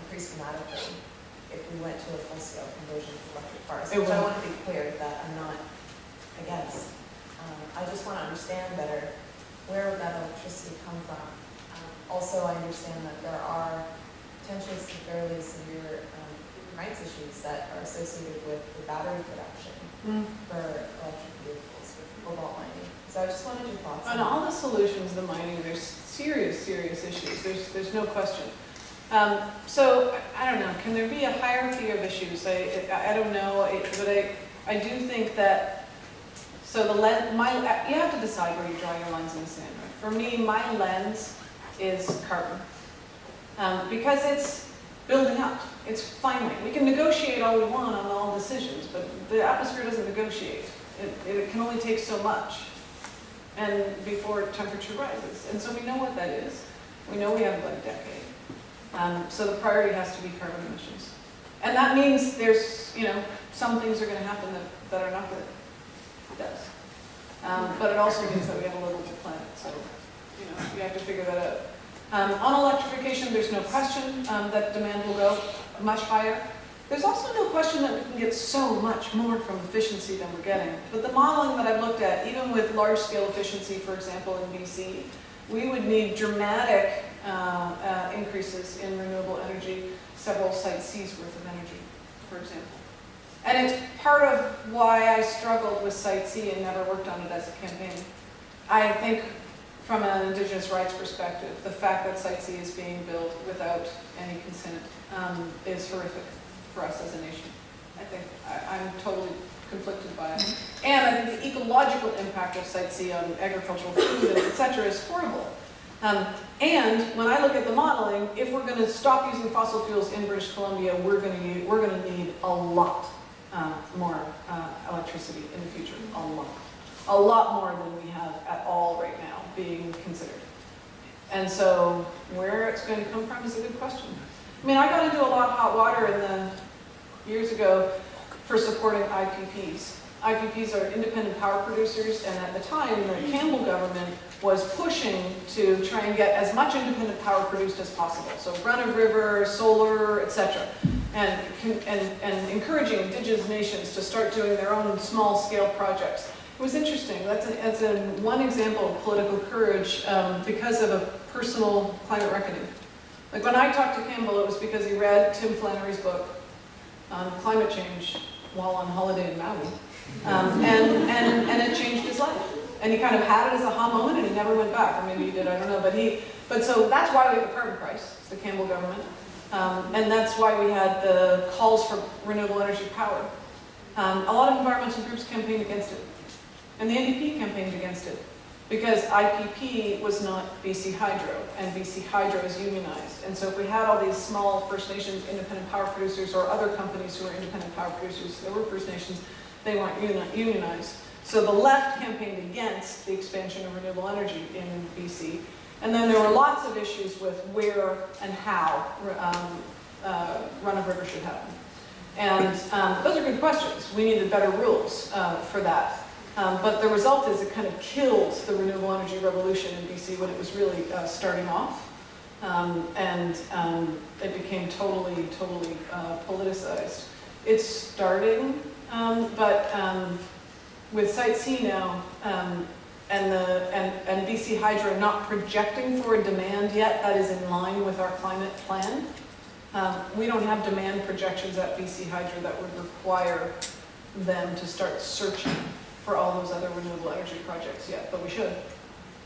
increase dramatically if we went to a full-scale conversion to electric cars. Which I want to be clear that I'm not against. I just want to understand better where would that electricity come from. Also, I understand that there are potentially some fairly severe human rights issues that are associated with the battery production for electric vehicles, with cobalt mining. So I just wanted your thoughts on all the solutions, the mining, there's serious issues. There's no question. So I don't know. Can there be a hierarchy of issues? I don't know, but I do think that. So you have to decide where you draw your lines in the sand. Right? For me, my lens is carbon because it's building up. It's finite. We can negotiate all we want on all decisions, but the atmosphere doesn't negotiate. It can only take so much. and before temperature rises. And so we know what that is. We know we have about a decade. So the priority has to be carbon emissions. And that means there's, some things are going to happen that are not good. It does. But it also means that we have a livable planet. So, we have to figure that out. On electrification, there's no question that demand will go much higher. There's also no question that we can get so much more from efficiency than we're getting. But the modeling that I've looked at, even with large-scale efficiency, for example, in BC, we would need dramatic increases in renewable energy, several Site C's worth of energy, for example. And it's part of why I struggled with Site C and never worked on it as a campaign. I think from an Indigenous rights perspective, the fact that Site C is being built without any consent is horrific for us as a nation. I think I'm totally conflicted by it. And I think the ecological impact of Site C on agricultural food, et cetera, is horrible. And when I look at the modeling, if we're going to stop using fossil fuels in British Columbia, we're going to need a lot more electricity in the future. A lot more than we have at all right now being considered. And so where it's going to come from is a good question. I mean, I got into a lot of hot water years ago for supporting IPPs. IPPs are independent power producers, and at the time, the Campbell government was pushing to try and get as much independent power produced as possible. So run-of-river, solar, etc. And encouraging Indigenous nations to start doing their own small-scale projects. It was interesting. That's one example of political courage because of a personal climate reckoning. Like when I talked to Campbell, it was because he read Tim Flannery's book on climate change while on holiday in Maui. And it changed his life. And he kind of had it as a aha moment and he never went back. Or maybe he did, I don't know. But so that's why we have a carbon price, it's the Campbell government. And that's why we had the calls for renewable energy power. A lot of environmental groups campaigned against it. And the NDP campaigned against it. Because IPP was not BC Hydro, and BC Hydro is unionized. And so if we had all these small First Nations independent power producers or other companies who are independent power producers, there were First Nations, they weren't unionized. So the left campaigned against the expansion of renewable energy in BC. And then there were lots of issues with where and how run-of-river should happen. And those are good questions. We needed better rules for that. But the result is it kind of killed the renewable energy revolution in BC when it was really starting off. And it became totally politicized. It's starting, but with Site C now, and BC Hydro not projecting for a demand yet that is in line with our climate plan, we don't have demand projections at BC Hydro that would require them to start searching for all those other renewable energy projects yet, but we should.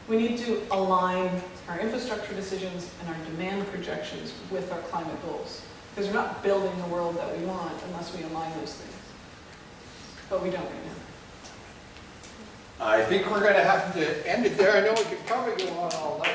We need to align our infrastructure decisions and our demand projections with our climate goals, because we're not building the world that we want unless we align those things. But we don't right now. I think we're going to have to end it there. I know we could probably go on all night.